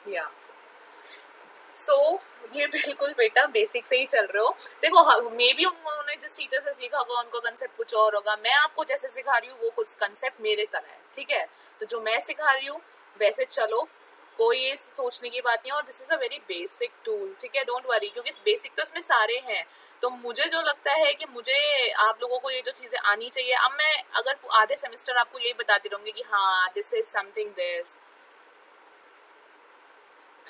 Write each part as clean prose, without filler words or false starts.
या सो ये बिल्कुल बेटा बेसिक से ही चल रहे हो। देखो मे बी उन्होंने जिस टीचर से सीखा होगा उनको कंसेप्ट कुछ और होगा, मैं आपको जैसे सिखा रही हूँ वो कुछ कंसेप्ट मेरे तरह है, ठीक है। तो जो मैं सिखा रही हूँ वैसे चलो, कोई ये सोचने की बात नहीं है। और this is a very basic tool, ठीक है, डोंट वरी, क्योंकि बेसिक तो इसमें सारे हैं। तो मुझे जो लगता है कि मुझे आप लोगों को ये जो चीजें आनी चाहिए, अब मैं अगर आधे सेमेस्टर आपको यही बताती रहूंगी कि हाँ दिस इज समथिंग दिस,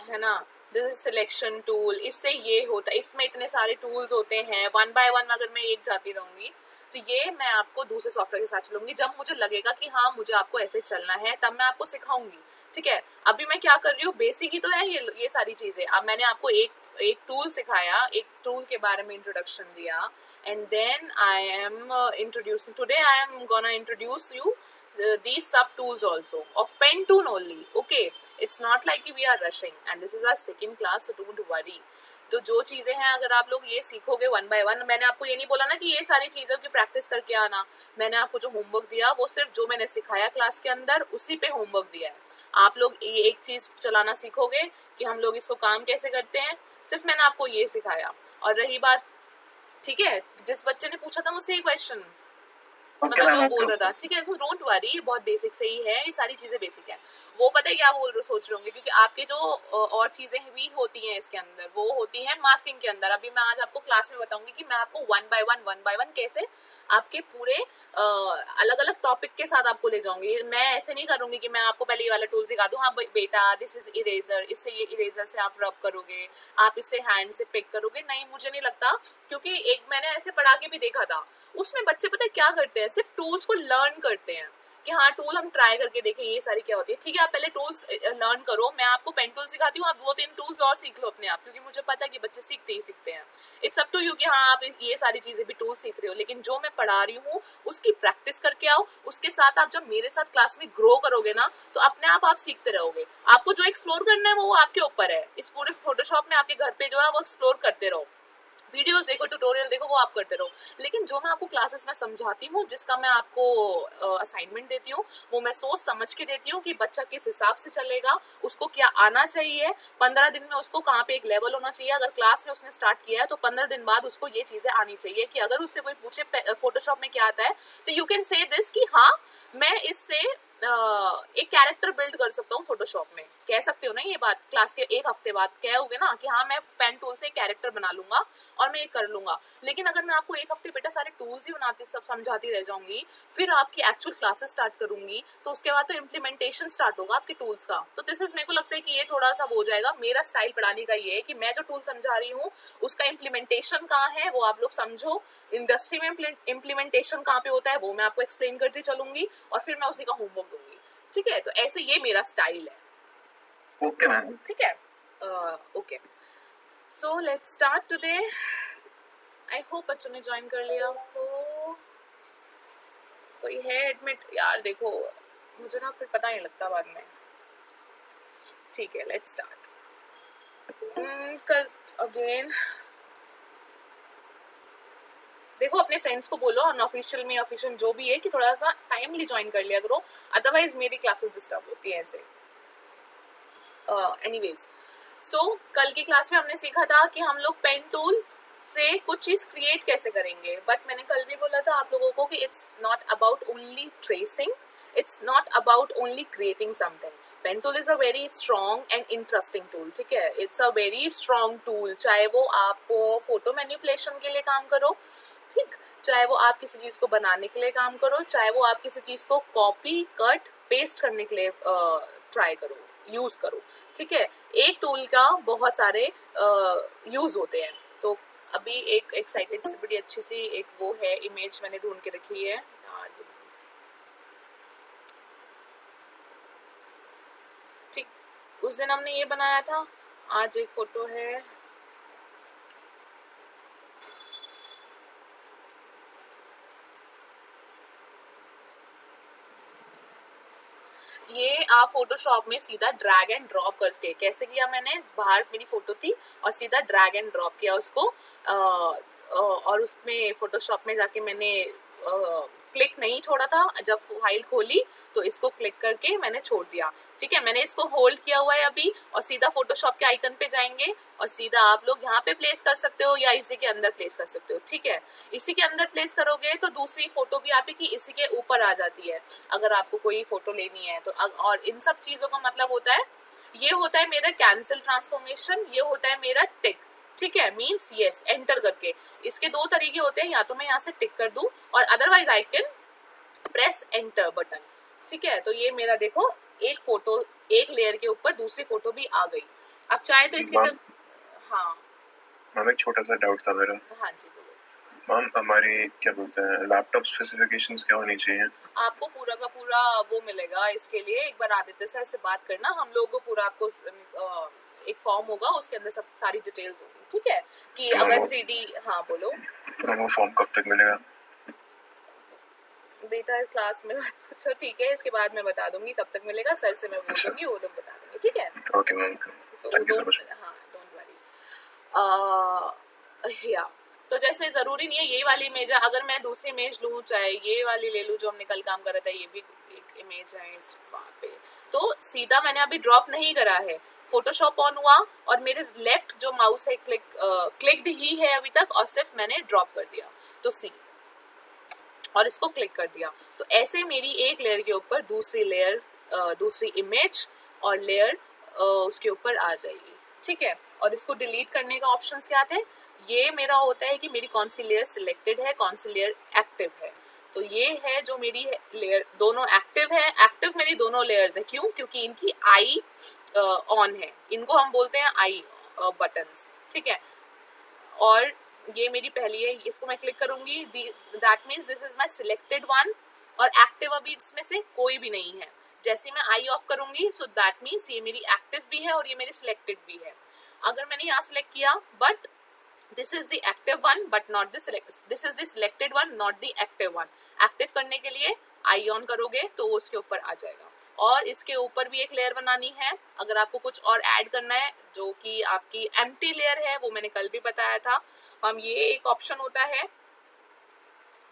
है ना, दिस इज सिलेक्शन टूल, इससे ये होता है, इसमें इतने सारे टूल्स होते हैं, वन बाय वन अगर मैं एक जाती रहूंगी तो ये मैं आपको दूसरे सॉफ्टवेयर के साथ चलूंगी। जब मुझे लगेगा कि हाँ मुझे आपको ऐसे चलना है तब मैं आपको सिखाऊंगी, ठीक है। अभी मैं क्या कर रही हूँ, बेसिक ही तो है ये सारी चीजें। अब मैंने आपको एक टूल सिखाया, एक टूल के बारे में इंट्रोडक्शन दिया, and then I am introducing today, I am gonna introduce you these sub tools also of Pentune only, okay, it's not like we are rushing and this is our second class, so don't worry। तो जो चीजें हैं अगर आप लोग ये सीखोगे one by one, मैंने आपको ये नहीं बोला ना कि ये सारी चीजों की प्रैक्टिस करके आना, मैंने आपको जो होमवर्क दिया वो सिर्फ जो मैंने सिखाया क्लास के अंदर उसी पे होमवर्क दिया है। आप लोग ये एक चीज चलाना सीखोगे कि हम लोग इसको काम कैसे करते हैं, सिर्फ मैंने आपको ये सिखाया। और रही बात, ठीक है, जिस बच्चे ने पूछा था मुझसे ये क्वेश्चन, मतलब जो बोल रहा था, ठीक है, सो डोंट वरी, ये बहुत बेसिक से ही है, ये सारी चीजें बेसिक है। वो पता है क्या बोल रहे सोच रहे होंगे, क्योंकि आपके जो और चीजें भी होती हैं इसके अंदर, वो होती हैं मास्किंग के अंदर। अभी मैं आज आपको क्लास में बताऊंगी कि मैं आपको वन बाय वन कैसे आपके पूरे अलग अलग टॉपिक के साथ आपको ले जाऊंगी। मैं ऐसे नहीं करूंगी कि मैं आपको पहले ये वाला टूल सिखा दूं, हाँ बेटा दिस इज इरेजर, इससे ये इरेजर से आप रब करोगे, आप इससे हैंड से पिक करोगे, नहीं मुझे नहीं लगता। क्योंकि एक मैंने ऐसे पढ़ा के भी देखा था, उसमें बच्चे पता है क्या करते हैं, सिर्फ टूल्स को लर्न करते हैं कि हाँ टूल हम ट्राई करके देखें ये सारी क्या होती है। ठीक है, आप पहले टूल्स लर्न करो, मैं आपको पेन टूल सिखाती हूँ, आप 2-3 टूल्स और सीख लो अपने आप, क्योंकि मुझे पता है कि बच्चे सीखते ही सीखते हैं। इट्स अप टू यू कि हाँ आप ये सारी चीजें भी टूल सीख रहे हो, लेकिन जो मैं पढ़ा रही हूँ उसकी प्रैक्टिस करके आओ। उसके साथ आप जब मेरे साथ क्लास में ग्रो करोगे ना तो अपने आप सीखते रहोगे। आपको जो एक्सप्लोर करना है वो आपके ऊपर है। इस पूरे फोटोशॉप में आपके घर पे जो है वो एक्सप्लोर करते रहो, वीडियोस देखो, ट्यूटोरियल देखो, वो आप करते रहो। लेकिन जो मैं आपको क्लासेस में समझाती हूँ, जिसका मैं आपको असाइनमेंट देती हूँ, वो मैं सोच समझ के देती हूँ कि बच्चा किस हिसाब से चलेगा, उसको क्या आना चाहिए, 15 दिन में उसको कहाँ पे एक लेवल होना चाहिए। अगर क्लास में उसने स्टार्ट किया है तो 15 दिन बाद उसको ये चीजें आनी चाहिए कि अगर उससे कोई पूछे फोटोशॉप में क्या आता है तो यू कैन से दिस कि हाँ मैं इससे एक कैरेक्टर बिल्ड कर सकता हूँ फोटोशॉप में। कह सकते हो ना ये बात, क्लास के एक हफ्ते बाद कहोगे ना कि हाँ मैं पेन टूल से एक कैरेक्टर बना लूंगा और मैं ये कर लूंगा। लेकिन अगर मैं आपको एक हफ्ते बेटा सारे टूल्स ही बनाती सब समझाती रह जाऊंगी, फिर आपकी एक्चुअल क्लासेस स्टार्ट करूंगी, तो उसके बाद तो इम्प्लीमेंटेशन स्टार्ट होगा आपके टूल्स का। तो दिस इज, मेरे को लगता है कि ये थोड़ा सा हो जाएगा। मेरा स्टाइल पढ़ाने का ये है कि मैं जो टूल समझा रही हूँ उसका इम्प्लीमेंटेशन कहाँ है वो आप लोग समझो, इंडस्ट्री में इम्प्लीमेंटेशन कहाँ पे होता है वो मैं आपको एक्सप्लेन करती चलूंगी, और फिर मैं उसी का होमवर्क दूंगी। ठीक है, तो ऐसे ये मेरा स्टाइल है। ओके मैम, ठीक है, okay, so let's start today. I hope बच्चों ने ज्वाइन कर लिया हो। कोई है एडमिट? यार देखो मुझे ना फिर पता नहीं लगता बाद में। ठीक है, लेट्स स्टार्ट। कल अगेन देखो अपने फ्रेंड्स को बोलो अनऑफिशियल में ऑफिशियल जो भी है कि थोड़ा सा टाइमली ज्वाइन कर लिया करो, अदरवाइज मेरी क्लासेस डिस्टर्ब होती है ऐसे। एनीवेज, सो कल की क्लास में हमने सीखा था कि हम लोग पेन टूल से कुछ चीज क्रिएट कैसे करेंगे। बट मैंने कल भी बोला था आप लोगों को कि it's not about only tracing, it's not about only creating something. Pen tool is a very strong and interesting tool, ठीक है, it's a very strong tool. चाहे वो आप फोटो मैनिपुलेशन के लिए काम करो, ठीक, चाहे वो आप किसी चीज को बनाने के लिए काम करो, चाहे वो आप किसी चीज को कॉपी कट पेस्ट करने के लिए ट्राई करो, यूज करो, ठीक है। एक टूल का बहुत सारे यूज होते हैं। तो अभी एक एक्साइटेड से बड़ी अच्छी सी एक वो है इमेज मैंने ढूंढ के रखी है, ठीक, उस दिन हमने ये बनाया था, आज एक फोटो है। ये आप फोटोशॉप में सीधा ड्रैग एंड ड्रॉप करके, कैसे किया मैंने, बाहर मेरी फोटो थी और सीधा ड्रैग एंड ड्रॉप किया उसको, और उसमें फोटोशॉप में जाके मैंने क्लिक नहीं छोड़ा था, जब फाइल खोली तो इसको क्लिक करके मैंने छोड़ दिया। ठीक है, मैंने इसको होल्ड किया हुआ है अभी, और सीधा फोटोशॉप के आइकन पे जाएंगे और सीधा आप लोग यहाँ पे प्लेस कर सकते हो या इसी के अंदर प्लेस कर सकते हो। ठीक है, इसी के अंदर प्लेस करोगे तो दूसरी फोटो भी आपकी इसी के ऊपर आ जाती है अगर आपको कोई फोटो लेनी है तो। और इन सब चीजों का मतलब होता है, ये होता है मेरा कैंसिल ट्रांसफॉर्मेशन, ये होता है मेरा टिक। ठीक है, मीन्स यस एंटर करके। इसके दो तरीके होते हैं, या तो मैं यहाँ से टिक कर दूं और otherwise I can press enter button. ठीक है, तो ये मेरा देखो एक फोटो, एक लेयर के ऊपर दूसरी फोटो भी आ गई। अब चाहे तो इसकी जगह, हाँ मैम एक छोटा सा डाउट था मेरा। हाँ जी बोलो। मैम हमारी क्या बोलते हैं लैपटॉप स्पेसिफिकेशंस क्या होनी चाहिए? आपको पूरा का पूरा वो मिलेगा, इसके लिए एक बार आदित्य सर से बात करना, हम लोगों को पूरा आपको एक फॉर्म होगा उसके अंदर सब सारी डिटेल्स होगी। ठीक है, कि अगर 3D, हाँ बोलो। वो फॉर्म कब तक मिलेगा? बेटा क्लास में पूछो, ठीक है, इसके बाद मैं बता दूंगी कब तक मिलेगा, सर से मैं बोल दूंगी, वो लोग बता देंगे। ठीक है, okay ma'am, thank you so much. हाँ डोंट वरी। या तो जैसे जरूरी नहीं है ये वाली इमेज है, अगर मैं दूसरी इमेज लूँ, चाहे ये वाली ले लूँ जो हमने कल काम करा था, ये भी एक इमेज है इस वहाँ पे, तो सीधा मैंने अभी ड्रॉप नहीं करा है, फोटोशॉप ऑन हुआ और मेरे लेफ्ट जो माउस है क्लिक्ड ही है अभी तक, और सिर्फ मैंने ड्रॉप कर दिया तो सी, और इसको क्लिक कर दिया, तो ऐसे मेरी एक लेयर के ऊपर दूसरी लेयर, दूसरी इमेज और लेयर उसके ऊपर आ जाएगी। ठीक है, और इसको डिलीट करने का ऑप्शन क्या थे, ये मेरा होता है कि मेरी कौन सी लेयर सिलेक्टेड है, कौन सी लेयर एक्टिव है। तो ये है जो मेरी लेयर दोनों एक्टिव है, एक्टिव मेरी दोनों लेयर्स है, क्यों, क्योंकि इनकी आई ऑन है, इनको हम बोलते हैं आई बटन्स। ठीक है, और ये मेरी पहली है, इसको मैं क्लिक करूंगी, that means this is my selected one, और एक्टिव अभी इसमें से कोई भी नहीं है। जैसे मैं आई ऑफ करूंगी सो दैट मीन्स ये मेरी एक्टिव भी है और ये मेरी सिलेक्टेड भी है। अगर मैंने यहाँ सिलेक्ट किया but this is the active one but not the this is the selected one not the active one, active करने के लिए आई ऑन करोगे तो वो उसके ऊपर आ जाएगा। और इसके ऊपर भी एक लेयर बनानी है, अगर आपको कुछ और ऐड करना है जो कि आपकी एम्प्टी लेयर है, वो मैंने कल भी बताया था। हम ये एक ऑप्शन होता है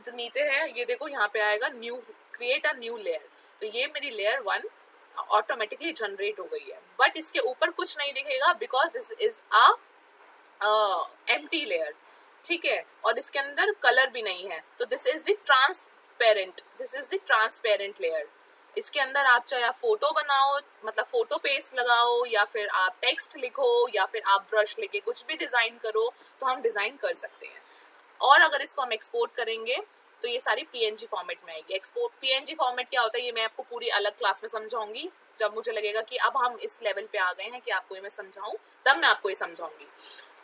जो नीचे है, ये देखो यहाँ पे आएगा new, create a new layer, तो ये मेरी लेयर 1 ऑटोमेटिकली जनरेट हो गई है, बट इसके ऊपर कुछ नहीं दिखेगा because this is a empty layer. ठीक है, और इसके अंदर कलर भी नहीं है, तो this is the transparent, this is the transparent layer. इसके अंदर आप चाहे आप फोटो बनाओ, मतलब फोटो पेस्ट लगाओ, या फिर आप टेक्स्ट लिखो, या फिर आप ब्रश लेके कुछ भी डिजाइन करो, तो हम डिजाइन कर सकते हैं। और अगर इसको हम एक्सपोर्ट करेंगे तो ये सारी पीएनजी फॉर्मेट में आएगी। एक्सपोर्ट पीएनजी फॉर्मेट क्या होता है ये मैं आपको पूरी अलग क्लास में समझाऊंगी, जब मुझे लगेगा कि अब हम इस लेवल पे आ गए हैं कि आपको ये मैं समझाऊं, तब मैं आपको ये समझाऊंगी।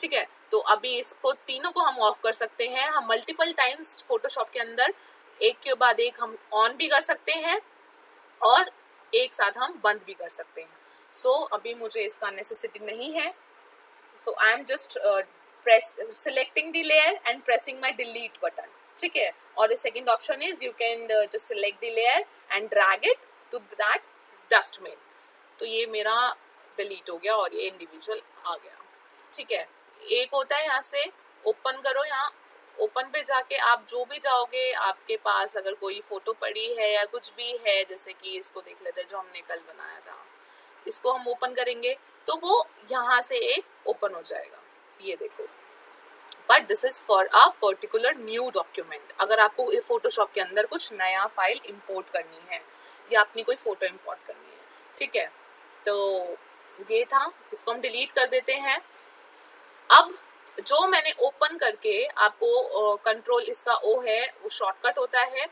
ठीक है, तो अभी इसको तीनों को हम ऑफ कर सकते हैं, हम मल्टीपल टाइम्स फोटोशॉप के अंदर एक के बाद एक हम ऑन भी कर सकते हैं और एक साथ हम बंद भी कर सकते हैं। सो अभी मुझे इसका नेसेसिटी नहीं है, so I am just selecting the layer and pressing my delete button. ठीक है, और the second option is you can just select the layer and drag it to that dustbin, तो ये मेरा डिलीट हो गया और ये इंडिविजुअल आ गया। ठीक है, एक होता है यहाँ से ओपन करो, यहाँ ओपन पे जाके आप जो भी जाओगे, आपके पास अगर कोई फोटो पड़ी है या कुछ भी है, जैसे कि इसको देख लेते हैं जो हमने कल बनाया था, इसको हम ओपन करेंगे तो वो यहाँ से एक ओपन हो जाएगा, ये देखो। But this is for a particular new document, अगर आपको फोटोशॉप के अंदर कुछ नया फाइल इंपोर्ट करनी है या अपनी कोई फोटो इंपोर्ट करनी है। ठीक है, तो ये था, इसको हम डिलीट कर देते हैं। अब जो मैंने ओपन करके आपको कंट्रोल इसका ओ है वो शॉर्टकट होता है,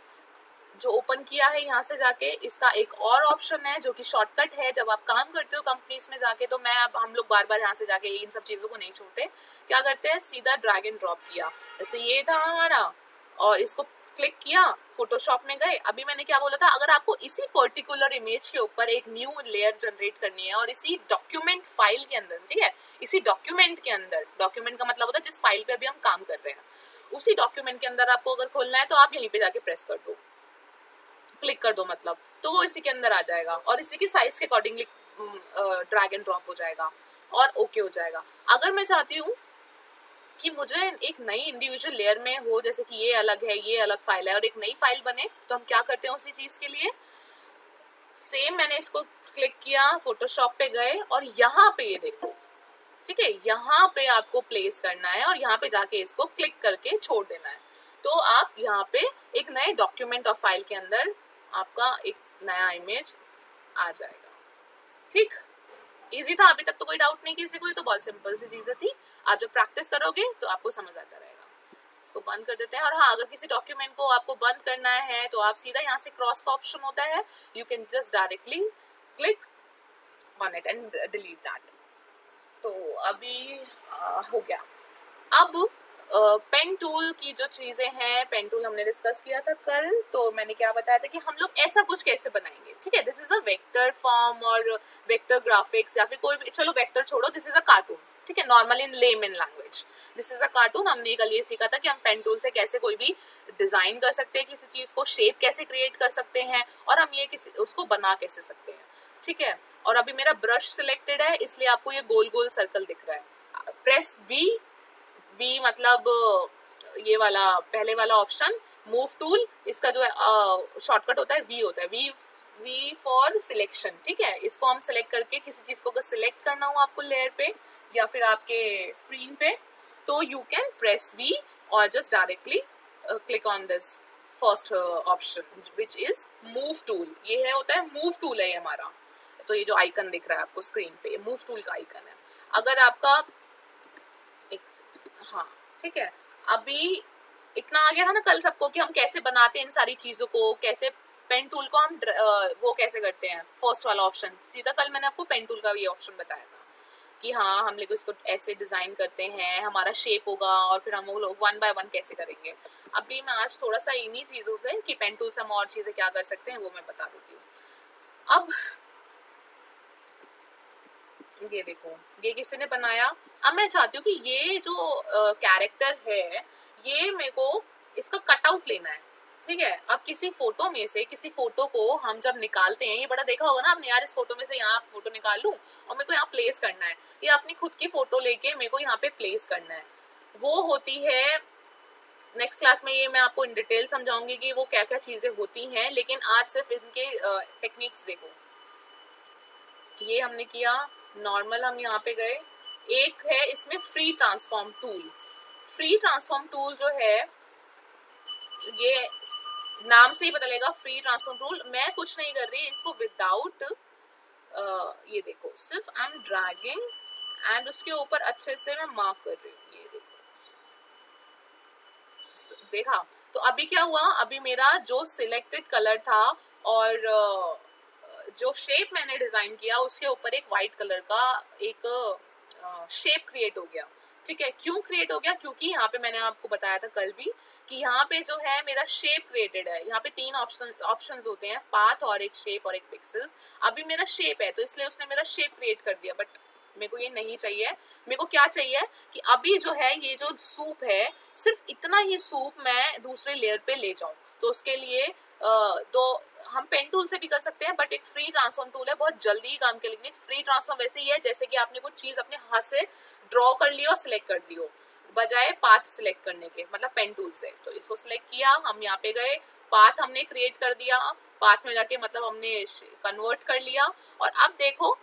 जो ओपन किया है यहाँ से जाके, इसका एक और ऑप्शन है जो कि शॉर्टकट है जब आप काम करते हो कंपनीज में जाके, तो मैं अब हम लोग बार बार यहाँ से जाके इन सब चीज़ों को नहीं छोड़ते, क्या करते हैं सीधा ड्रैग एंड ड्रॉप किया, जैसे ये था हमारा, और इसको क्लिक किया, फोटोशॉप में गए। अभी मैंने क्या बोला था, अगर आपको इसी पर्टिकुलर इमेज के ऊपर एक न्यू लेयर जनरेट करनी है और इसी डॉक्यूमेंट फाइल के अंदर, ठीक है, इसी डॉक्यूमेंट के अंदर, डॉक्यूमेंट का मतलब होता है जिस फाइल पे अभी हम काम कर रहे हैं, उसी डॉक्यूमेंट के अंदर आपको अगर खोलना है तो आप यहीं पे जाके प्रेस कर दो, क्लिक कर दो मतलब, तो वो इसी के अंदर आ जाएगा और इसी की साइज के अकॉर्डिंगली ड्रैग एंड ड्रॉप हो जाएगा और ओके हो जाएगा। अगर मैं चाहती हूँ कि मुझे एक नई इंडिविजुअल लेयर में हो, जैसे कि ये अलग है, ये अलग फाइल है, और एक नई फाइल बने, तो हम क्या करते हैं उसी चीज के लिए, सेम मैंने इसको क्लिक किया, फोटोशॉप पे गए और यहाँ पे ये देखो, ठीक है, यहाँ पे आपको प्लेस करना है और यहाँ पे जाके इसको क्लिक करके छोड़ देना है। तो आप यहाँ पे एक नए डॉक्यूमेंट और फाइल के अंदर आपका एक नया इमेज आ जाएगा। ठीक, इजी था, अभी तक तो कोई डाउट नहीं किसी को, तो बहुत सिंपल सी चीजें थी। आप जब प्रैक्टिस करोगे तो आपको समझ आता रहेगा। इसको बंद कर देते हैं। और हाँ, अगर किसी डॉक्यूमेंट को आपको बंद करना है तो आप सीधा यहाँ से क्रॉस का ऑप्शन होता है, you can just directly click on it and delete that. तो अभी हो गया। अब पेन टूल की जो चीजें हैं, पेन टूल हमने डिस्कस किया था कल, तो मैंने क्या बताया था कि हम लोग ऐसा कुछ कैसे बनाएंगे। ठीक है, this is a vector form और वेक्टर ग्राफिक्स, या फिर कोई भी, चलो वेक्टर छोड़ो, दिस इज अ कार्टून। ठीक है, normally in layman language this is a cartoon. हमने कल ये सीखा था कि हम पेन टूल से कैसे कोई भी डिजाइन कर सकते हैं, किसी चीज को शेप कैसे क्रिएट कर सकते हैं, और हम ये किसी उसको बना कैसे सकते हैं। ठीक है, और अभी मेरा ब्रश सिलेक्टेड है, इसलिए आपको ये गोल गोल सर्कल दिख रहा है। प्रेस वी मतलब ये वाला पहले वाला ऑप्शन, मूव टूल, इसका जो शॉर्टकट होता है वी होता है, वी फॉर सिलेक्शन। ठीक है, इसको हम सिलेक्ट करके किसी चीज को अगर सिलेक्ट करना हो आपको लेयर पे या फिर आपके स्क्रीन पे, तो यू कैन प्रेस वी और just directly click on this first option which is move tool. ये है होता है मूव टूल है ये हमारा। तो ये जो आइकन दिख रहा है आपको स्क्रीन पे, ये मूव टूल का आइकन है। अगर आपका एक, हाँ ठीक है, अभी इतना आ गया था ना कल सबको कि हम कैसे बनाते हैं इन सारी चीजों को, कैसे पेन टूल को हम वो कैसे करते हैं, फर्स्ट वाला ऑप्शन सीधा कल मैंने आपको पेन टूल का भी ऑप्शन बताया था कि हाँ हम लोग इसको ऐसे डिजाइन करते हैं, हमारा शेप होगा और फिर हम लोग वन बाय वन कैसे करेंगे। अभी मैं आज थोड़ा सा इन्हीं चीजों से कि पेन टूल से हम और चीजें क्या कर सकते हैं वो मैं बता देती हूँ। अब ये देखो, ये किसी ने बनाया। अब मैं चाहती हूँ कि ये जो कैरेक्टर है ये मेरे को इसका कटआउट लेना है। ठीक है, अब किसी फोटो में से किसी फोटो को हम जब निकालते हैं, ये बड़ा देखा होगा ना आपने, यार इस फोटो में से यहाँ फोटो निकाल लूं और मेरे को यहाँ प्लेस करना है, ये अपनी खुद की फोटो लेके मेरे को यहाँ पे प्लेस करना है। वो होती है नेक्स्ट क्लास में, ये मैं आपको इन डिटेल समझाऊंगी कि वो क्या क्या चीजें होती हैं, लेकिन आज सिर्फ इनके टेक्निक्स देखो। ये हमने किया नॉर्मल, हम यहाँ पे गए। एक है इसमें free transform tool. Free transform tool जो है ये नाम से ही पता लगेगा, फ्री ट्रांसफॉर्म टूल। मैं कुछ नहीं कर रही इसको विदाउट, ये देखो सिर्फ आई एम ड्रैगिंग एंड उसके ऊपर अच्छे से मैं मार्क कर रही हूँ। ये देखो, देखा? तो अभी क्या हुआ, अभी मेरा जो सिलेक्टेड कलर था और जो शेप मैंने डिजाइन किया उसके ऊपर एक वाइट कलर का एक शेप क्रिएट हो गया। ठीक है, क्यों क्रिएट हो गया? क्योंकि यहाँ पे मैंने आपको बताया था कल भी कि यहाँ पे जो है मेरा शेप क्रिएटेड है। यहाँ पे तीन ऑप्शंस होते हैं, पाथ और एक शेप और एक पिक्सेल्स। अभी मेरा शेप है तो इसलिए उसने मेरा शेप क्रिएट कर दिया, बट मेरे को ये नहीं चाहिए। मेरे को क्या चाहिए कि अभी जो है ये जो सूप है, सिर्फ इतना ही सूप मैं दूसरे लेयर पे ले जाऊं। तो उसके लिए तो हम पेन टूल से भी कर सकते हैं, बट एक फ्री ट्रांसफॉर्म टूल है, बहुत जल्दी काम के लिए। फ्री ट्रांसफॉर्म वैसे ही है जैसे कि आपने कुछ चीज अपने हाथ से ड्रॉ कर ली और सिलेक्ट कर दी हो, बजाय पाथ सिलेक्ट करने के, मतलब पेन टूल से। तो इसको सिलेक्ट किया, हम यहाँ पे गए, पाथ हमने क्रिएट कर दिया, पाथ में जाके मतलब हमने कन्वर्ट कर लिया। और अब देखो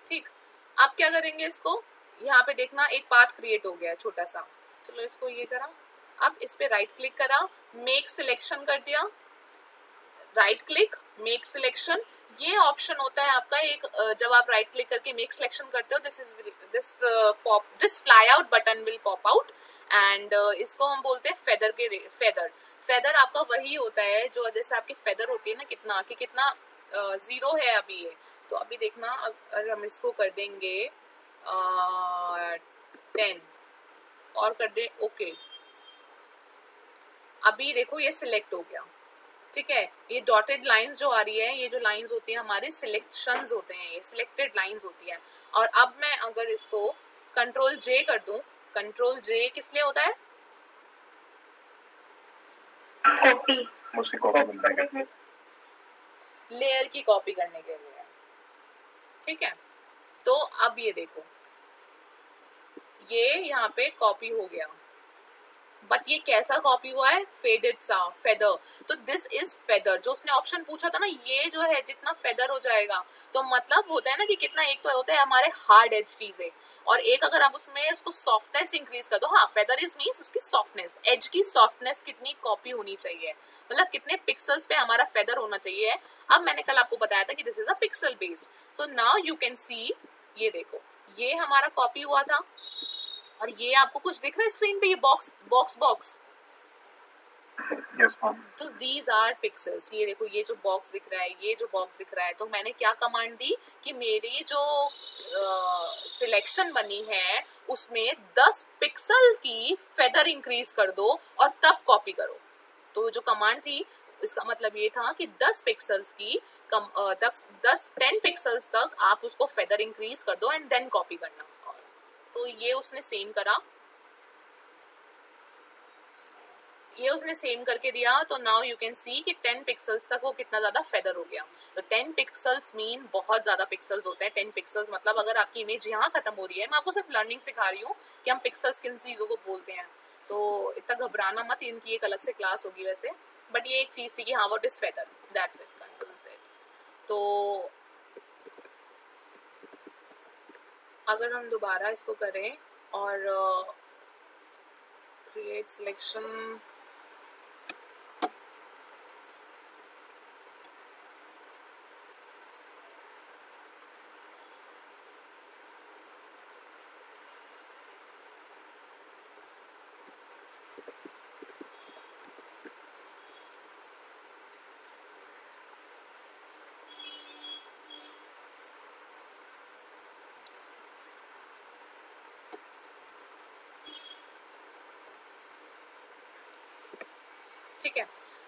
ठीक, अब क्या करेंगे, इसको यहाँ पे देखना एक पाथ क्रिएट हो गया छोटा सा। चलो इसको ये करा, अब इस पे राइट क्लिक करा, मेक सिलेक्शन कर दिया, राइट क्लिक मेक सिलेक्शन। ये ऑप्शन होता है आपका एक, जब आप राइट क्लिक करके मेक सिलेक्शन करते हो, this fly out button will pop out and इसको हम बोलते हैं फेदर के फेदर। फेदर आपका वही होता है जो जैसे आपकी फेदर होती है ना, कितना कि कितना जीरो है अभी ये। तो अभी देखना, अगर हम इसको कर देंगे 10 और कर दे ओके, अभी देखो ये सिलेक्ट हो गया। ठीक है, ये डॉटेड लाइंस जो आ रही है, ये जो लाइंस होती है हमारे सिलेक्शंस होते हैं, ये सिलेक्टेड लाइंस होती है। और अब मैं अगर इसको कंट्रोल जे कर दूं, कंट्रोल जे किस लिए होता है, कॉपी, उसकी कॉपी बनने के, लेयर की कॉपी करने के लिए, ठीक है। तो अब ये देखो, ये यहाँ पे कॉपी हो गया, बट ये कैसा कॉपी हुआ है, फेडेड सा, फेदर। तो दिस इज फेदर। जो उसने ऑप्शन पूछा था ना, ये जो है जितना फेदर हो जाएगा, तो मतलब होता है ना कि कितना, एक तो होता है हमारे हार्ड एज चीजें, और एक अगर आप उसमें उसको सॉफ्टनेस इंक्रीज कर दो। हाँ, फेदर इज मीन्स उसकी सॉफ्टनेस, एज की सॉफ्टनेस कितनी कॉपी होनी चाहिए, मतलब कितने पिक्सल्स पे हमारा फेदर होना चाहिए। अब मैंने कल आपको बताया था कि this is a pixel based, so now you can see, ये देखो ये हमारा कॉपी हुआ था, और ये आपको कुछ दिख रहा है स्क्रीन पे, ये box box box, yes ma'am, तो दीज आर पिक्सेल्स। ये देखो, ये जो बॉक्स दिख रहा है, ये जो बॉक्स दिख रहा है, तो मैंने क्या कमांड दी कि मेरी जो सिलेक्शन बनी है उसमें 10 पिक्सल की फेदर इंक्रीज कर दो और तब कॉपी करो। तो जो कमांड थी, इसका मतलब ये था कि 10 पिक्सल्स की 10 पिक्सल्स तक आप उसको फेदर इंक्रीज कर दो एंड देन कॉपी करना। तो ये उसने सेम करा, ये उसने सेम करके दिया। तो नाउ यू कैन सी कि 10 पिक्सल्स तक वो कितना ज्यादा फेदर हो गया। तो 10 पिक्सल्स मीन बहुत ज्यादा पिक्सल्स होते हैं। 10 पिक्सल्स मतलब अगर आपकी इमेज यहाँ खत्म हो रही है, मैं आपको सिर्फ लर्निंग सिखा रही हूँ कि हम पिक्सल्स किन चीजों को बोलते हैं, तो इतना घबराना मत, इनकी एक अलग से क्लास होगी वैसे, बट ये एक चीज थी कि हाँ what is feather, that's it, control set. तो अगर हम दोबारा इसको करें और क्रिएट सिलेक्शन, ठीक है,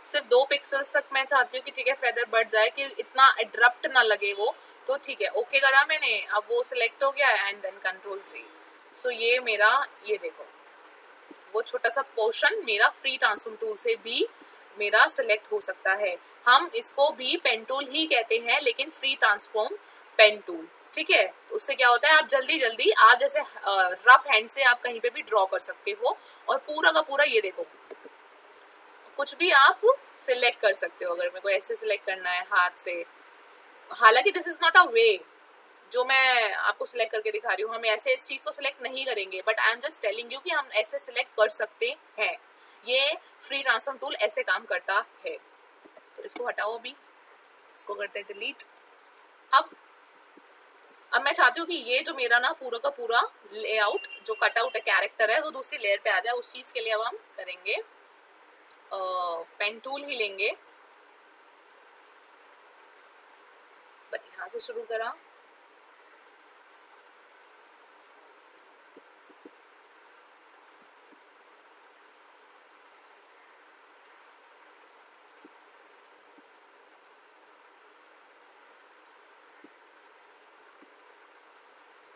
सिर्फ 2 पिक्सल्स तक मैं चाहती हूँ कि ठीक है फेदर बढ़ जाए, कि इतना एड्रप्ट ना लगे वो। तो ठीक है, ओके करा मैंने, अब वो सिलेक्ट हो गया एंड देन कंट्रोल सी। सो ये मेरा, ये देखो वो छोटा सा पोर्शन मेरा फ्री ट्रांसफॉर्म टूल से भी मेरा सिलेक्ट हो सकता है। हम इसको भी पेन टूल ही कहते हैं, लेकिन फ्री ट्रांसफॉर्म पेन टूल, ठीक है। उससे क्या होता है, आप जल्दी जल्दी, आप जैसे रफ हैंड से आप कहीं पे भी ड्रॉ कर सकते हो, और पूरा का पूरा ये देखो कुछ भी आप सिलेक्ट कर सकते हो। अगर मेरे को ऐसे सिलेक्ट करना है हाथ से, हालांकि दिस इज नॉट अ वे जो मैं आपको सिलेक्ट करके दिखा रही हूँ, हम ऐसे इस चीज को सिलेक्ट नहीं करेंगे, but I am just telling you कि हम ऐसे सिलेक्ट कर सकते हैं। ये फ्री ट्रांसफॉर्म टूल ऐसे काम करता है। तो इसको हटाओ, अभी इसको करते हैं डिलीट। अब मैं चाहती हूँ कि ये जो मेरा ना पूरा का पूरा लेआउट जो कटआउट है, कैरेक्टर है, वो दूसरी लेयर पे आ जाए। उस चीज के लिए अब हम करेंगे पेन टूल ही लेंगे, बट यहाँ से शुरू करा।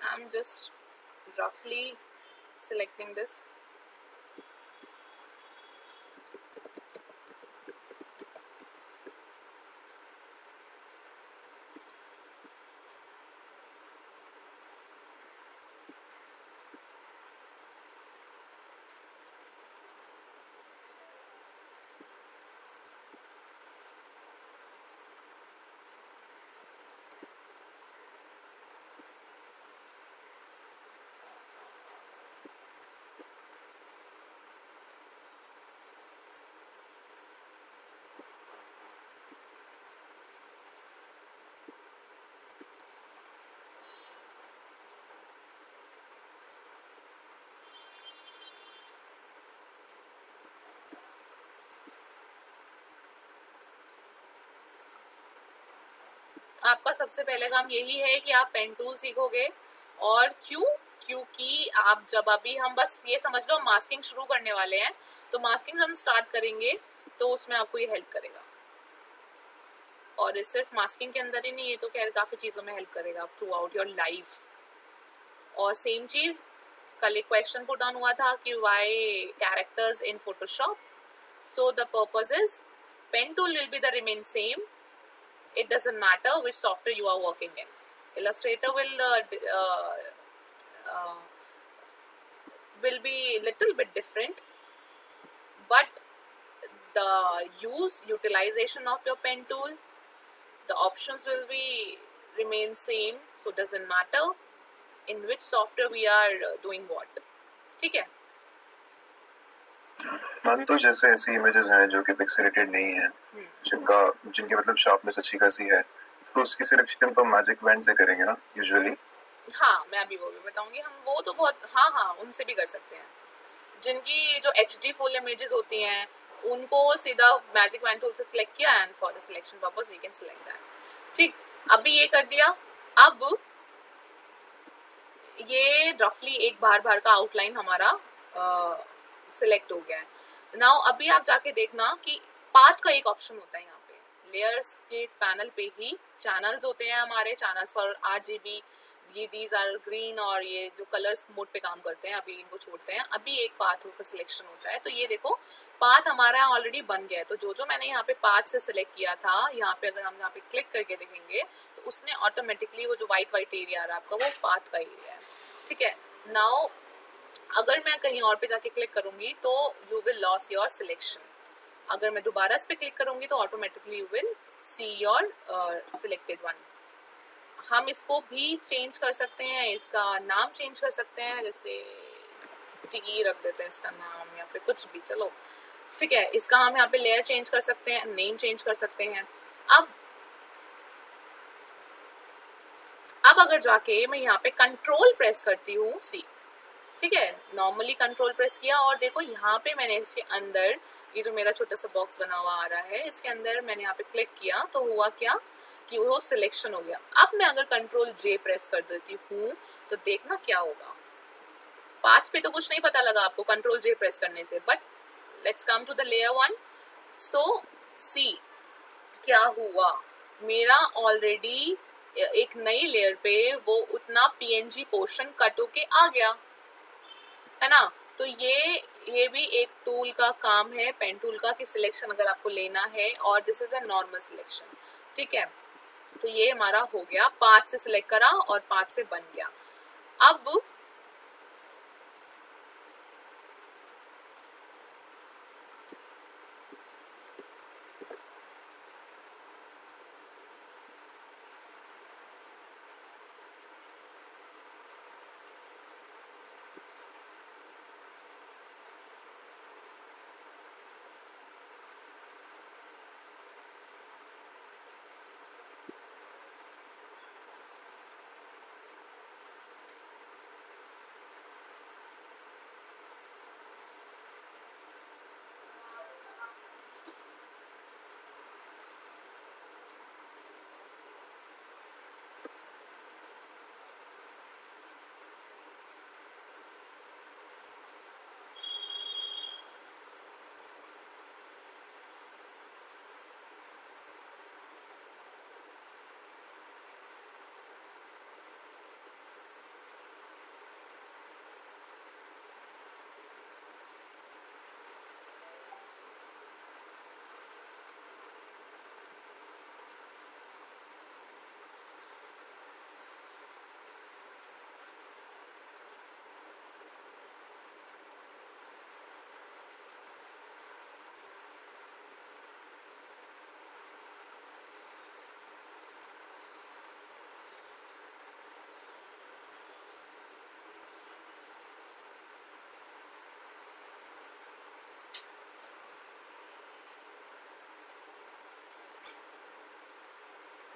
I'm just roughly selecting this. आपका सबसे पहले काम यही है कि आप पेन टूल सीखोगे। और क्यों? क्योंकि आप जब अभी हम बस ये समझ लो मास्किंग शुरू करने वाले हैं, तो मास्किंग हम स्टार्ट करेंगे तो उसमें आपको ये हेल्प करेगा। और सिर्फ मास्किंग के अंदर ही नहीं, ये तो खैर काफ़ी चीज़ों में हेल्प करेगा थ्रू आउट योर लाइफ। और सेम चीज़ कल एक क्वेश्चन पुट ऑन हुआ था कि why characters in Photoshop. So the purpose is pen tool will be the remain same. It doesn't matter which software you are working in. Illustrator will be little bit different, but the utilization of your pen tool, the options will be remain same. So doesn't matter in which software we are doing what. ठीक है? मान तो जैसे ऐसी images हैं जो कि pixelated नहीं है, जिनकी मतलब शार्पनेस अच्छी खासी है, तो उसकी सिलेक्शन तो मैजिक बैंड से करेंगे ना यूजुअली। हाँ, मैं अभी वो भी बताऊंगी। हम वो तो बहुत हाँ उनसे भी कर सकते हैं। जिनकी जो HD फुल इमेजेस होती हैं उनको सीधा मैजिक बैंड टूल से सिलेक्ट किया and for the selection purpose we can select that. ठीक, अभी ये कर दिया। अब ये रफली एक बार का आउटलाइन हमारा सिलेक्ट हो गया है। नाउ अभी आप जाके देखना कि पाथ का एक ऑप्शन होता है यहाँ पे। लेयर्स के पैनल पे ही चैनल्स होते हैं हमारे, चैनल्स फॉर RGB, ये दीज आर ग्रीन, और ये जो कलर्स मोड पे काम करते हैं, अभी इनको छोड़ते हैं। अभी एक पाथ का सिलेक्शन होता है। तो ये देखो पाथ हमारा ऑलरेडी बन गया है। तो जो मैंने यहाँ पे पाथ से सिलेक्ट किया था, यहाँ पे अगर हम यहाँ पे क्लिक करके देखेंगे तो उसने ऑटोमेटिकली वो जो व्हाइट एरिया आ रहा है आपका, वो पाथ का एरिया है। ठीक है, नाउ अगर मैं कहीं और पे जाके क्लिक करूंगी तो you will loss your selection. अगर मैं दोबारा इस पे क्लिक करूंगी तो automatically you will see your selected one. हम इसको भी चेंज कर सकते हैं, इसका नाम चेंज कर सकते हैं, जैसे टी रख देते हैं इसका नाम, या फिर कुछ भी, चलो ठीक है। इसका हम यहाँ पे लेयर चेंज कर सकते हैं, नेम चेंज कर सकते हैं। अब अगर जाके मैं यहाँ पे कंट्रोल प्रेस करती हूँ सी, ठीक है, नॉर्मली कंट्रोल प्रेस किया और देखो यहाँ पे मैंने इसके अंदर ये जो मेरा छोटा सा बॉक्स बना हुआ आ रहा है, इसके अंदर मैंने यहाँ पे क्लिक किया तो हुआ क्या कि वो सिलेक्शन हो गया। अब मैं अगर कंट्रोल J प्रेस कर देती हूँ तो देखना क्या होगा। पाथ पे तो कुछ नहीं पता लगा आपको कंट्रोल J प्रेस करने से, but let's come to the layer one. So see क्या हुआ, मेरा ऑलरेडी एक नई लेयर पे वो उतना PNG पोर्शन कट होके आ गया है ना। तो ये भी एक टूल का काम है, पेन टूल का, कि सिलेक्शन अगर आपको लेना है, और this is a normal selection. ठीक है, तो ये हमारा हो गया, पाथ से सिलेक्ट करा और पाथ से बन गया। अब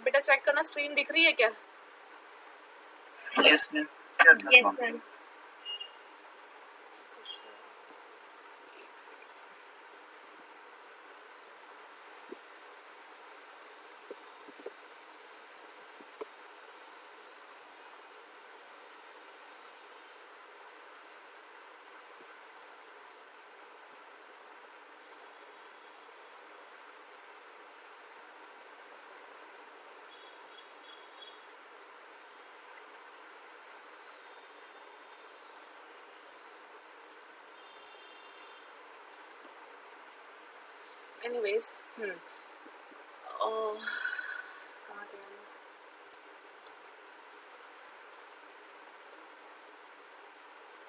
बेटा चेक करना, स्क्रीन दिख रही है क्या? Yes ma'am. Yes, ma'am. Anyways कहाँ थे हम?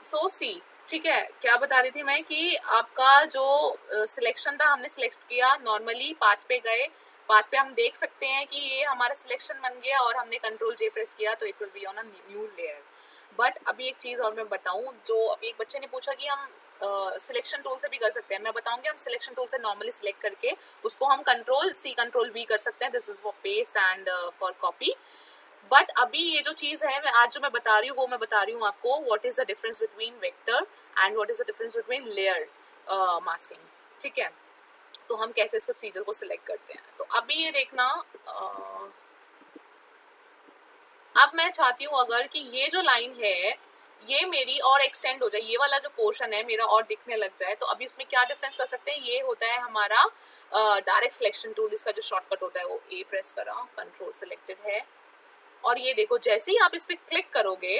सो सी, ठीक है, क्या बता रही थी मैं कि आपका जो सिलेक्शन था, हमने सिलेक्ट किया, नॉर्मली पाथ पे गए, पाथ पे हम देख सकते हैं कि ये हमारा सिलेक्शन बन गया और हमने कंट्रोल जे प्रेस किया तो it will be on a new layer. But अभी एक चीज़ और मैं बताऊं, जो अभी एक बच्चे ने पूछा कि हम सिलेक्शन टूल से भी कर सकते हैं, मैं बताऊंगी हम सिलेक्शन टूल से नॉर्मली सिलेक्ट करके उसको हम कंट्रोल सी कंट्रोल वी कर सकते हैं, this is for paste and for copy. But अभी ये जो चीज़ है मैं आज जो मैं बता रही हूँ वो मैं बता रही हूँ आपको what is the difference between vector and what is the difference between layer masking, ठीक है। तो हम कैसे इसको चीज़ों को सिलेक्ट करते हैं, तो अभी ये देखना अब मैं चाहती हूँ अगर कि ये जो लाइन है ये मेरी और एक्सटेंड हो जाए, ये वाला जो पोर्शन है मेरा और दिखने लग जाए, तो अभी उसमें क्या डिफरेंस कर सकते हैं, ये होता है हमारा डायरेक्ट सिलेक्शन टूल, इसका जो शॉर्टकट होता है वो ए प्रेस करा, कंट्रोल सिलेक्टेड है, और ये देखो जैसे ही आप इस पर क्लिक करोगे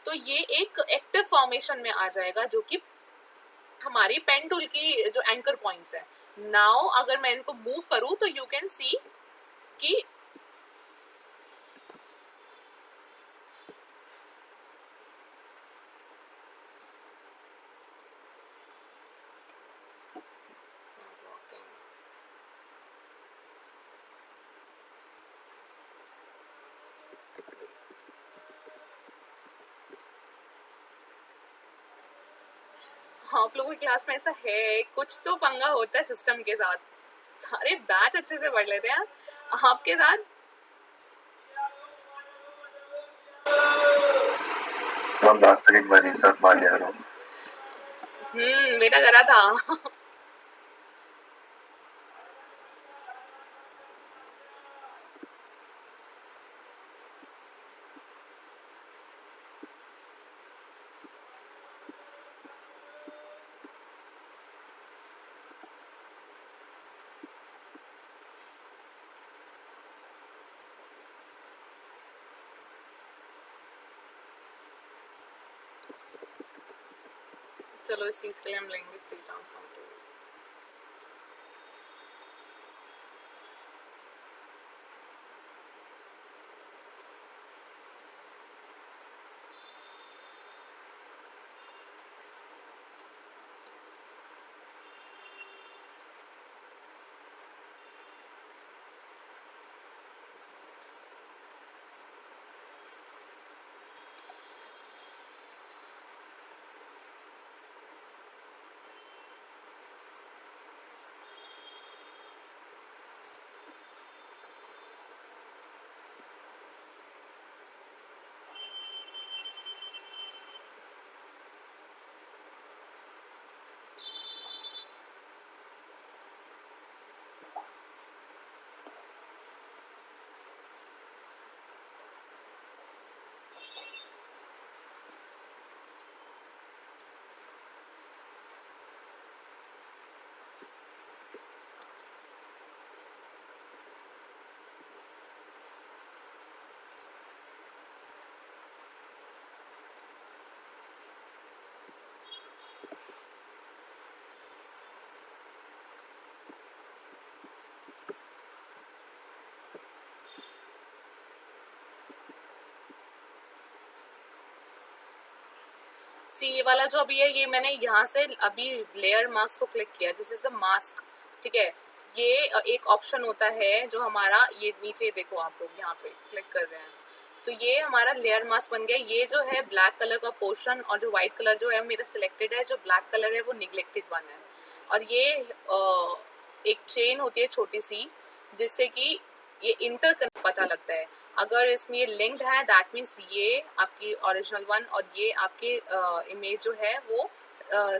तो ये एक एक्टिव फॉर्मेशन में आ जाएगा जो कि हमारी पेन टूल की जो एंकर पॉइंट्स है। नाउ अगर मैं इनको मूव करूं तो यू कैन सी कि हाँ, आप लोगों की क्लास में ऐसा है, कुछ तो पंगा होता है सिस्टम के साथ, सारे बैच अच्छे से पढ़ लेते हैं आपके साथ। हम लास्ट तक एक बार साथ मान लिया करो। बेटा करा था चलो इस चीज के लिए हम लेंगे फ्री ट्रांसफॉर्म टूल। सी ये वाला जो अभी है ये मैंने यहाँ से अभी लेयर मार्क्स को क्लिक किया, दिस इज अ मास्क, ठीक है। ये एक ऑप्शन होता है जो हमारा, ये नीचे देखो आप लोग यहाँ पे क्लिक कर रहे हैं तो ये हमारा लेयर मास्क बन गया। ये जो है ब्लैक कलर का पोर्शन और जो व्हाइट कलर जो है मेरा सिलेक्टेड है, जो ब्लैक कलर है वो निगलेक्टेड वन है। और ये एक चेन होती है छोटी सी जिससे कि ये इंटर पता लगता है। अगर इसमें ये लिंक्ड है दैट मीन्स ये आपकी ओरिजिनल वन और ये आपके इमेज जो है वो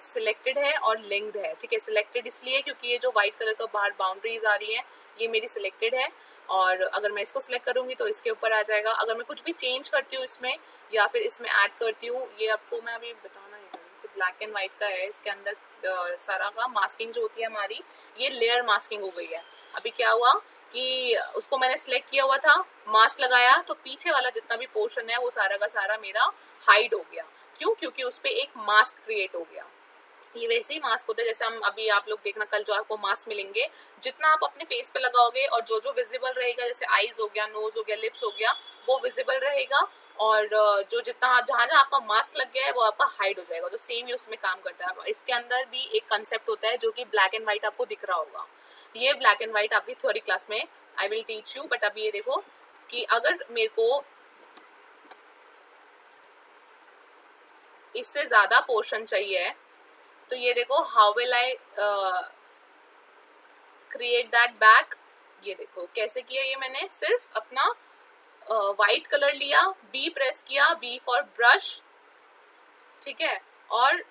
सिलेक्टेड है और लिंक्ड है, ठीक है। सिलेक्टेड इसलिए क्योंकि ये जो व्हाइट कलर का बाहर बाउंड्रीज आ रही हैं ये मेरी सिलेक्टेड है, और अगर मैं इसको सिलेक्ट करूंगी तो इसके ऊपर आ जाएगा। अगर मैं कुछ भी चेंज करती हूँ इसमें या फिर इसमें ऐड करती हूँ, ये आपको मैं अभी बताना नहीं चाहती, जैसे ब्लैक एंड व्हाइट का है, इसके अंदर सारा का मास्किंग जो होती है हमारी, ये लेयर मास्किंग हो गई है। अभी क्या हुआ कि उसको मैंने सिलेक्ट किया हुआ था, मास्क लगाया तो पीछे वाला जितना भी पोर्शन है वो सारा का सारा मेरा हाइड हो गया। क्यों? क्योंकि उस पर एक मास्क क्रिएट हो गया। ये वैसे ही मास्क होता है जैसे हम अभी आप लोग देखना कल जो आपको मास्क मिलेंगे, जितना आप अपने फेस पे लगाओगे और जो जो विजिबल रहेगा, जैसे आईज हो गया, नोज हो गया, लिप्स हो गया, वो विजिबल रहेगा, और जो जितना जहाँ जहाँ आपका मास्क लग गया है वो आपका हाइड हो जाएगा। तो सेम ही उसमें काम करता है। इसके अंदर भी एक कंसेप्ट होता है जो कि ब्लैक एंड व्हाइट आपको दिख रहा होगा। ये ब्लैक एंड व्हाइट आपकी थ्योरी क्लास में I will teach you, but अभी ये देखो कि अगर मेरे को इससे ज्यादा पोर्शन चाहिए तो ये देखो, how will I create that back. ये देखो कैसे किया, ये मैंने सिर्फ अपना व्हाइट कलर लिया, बी प्रेस किया, बी फॉर ब्रश, ठीक है, और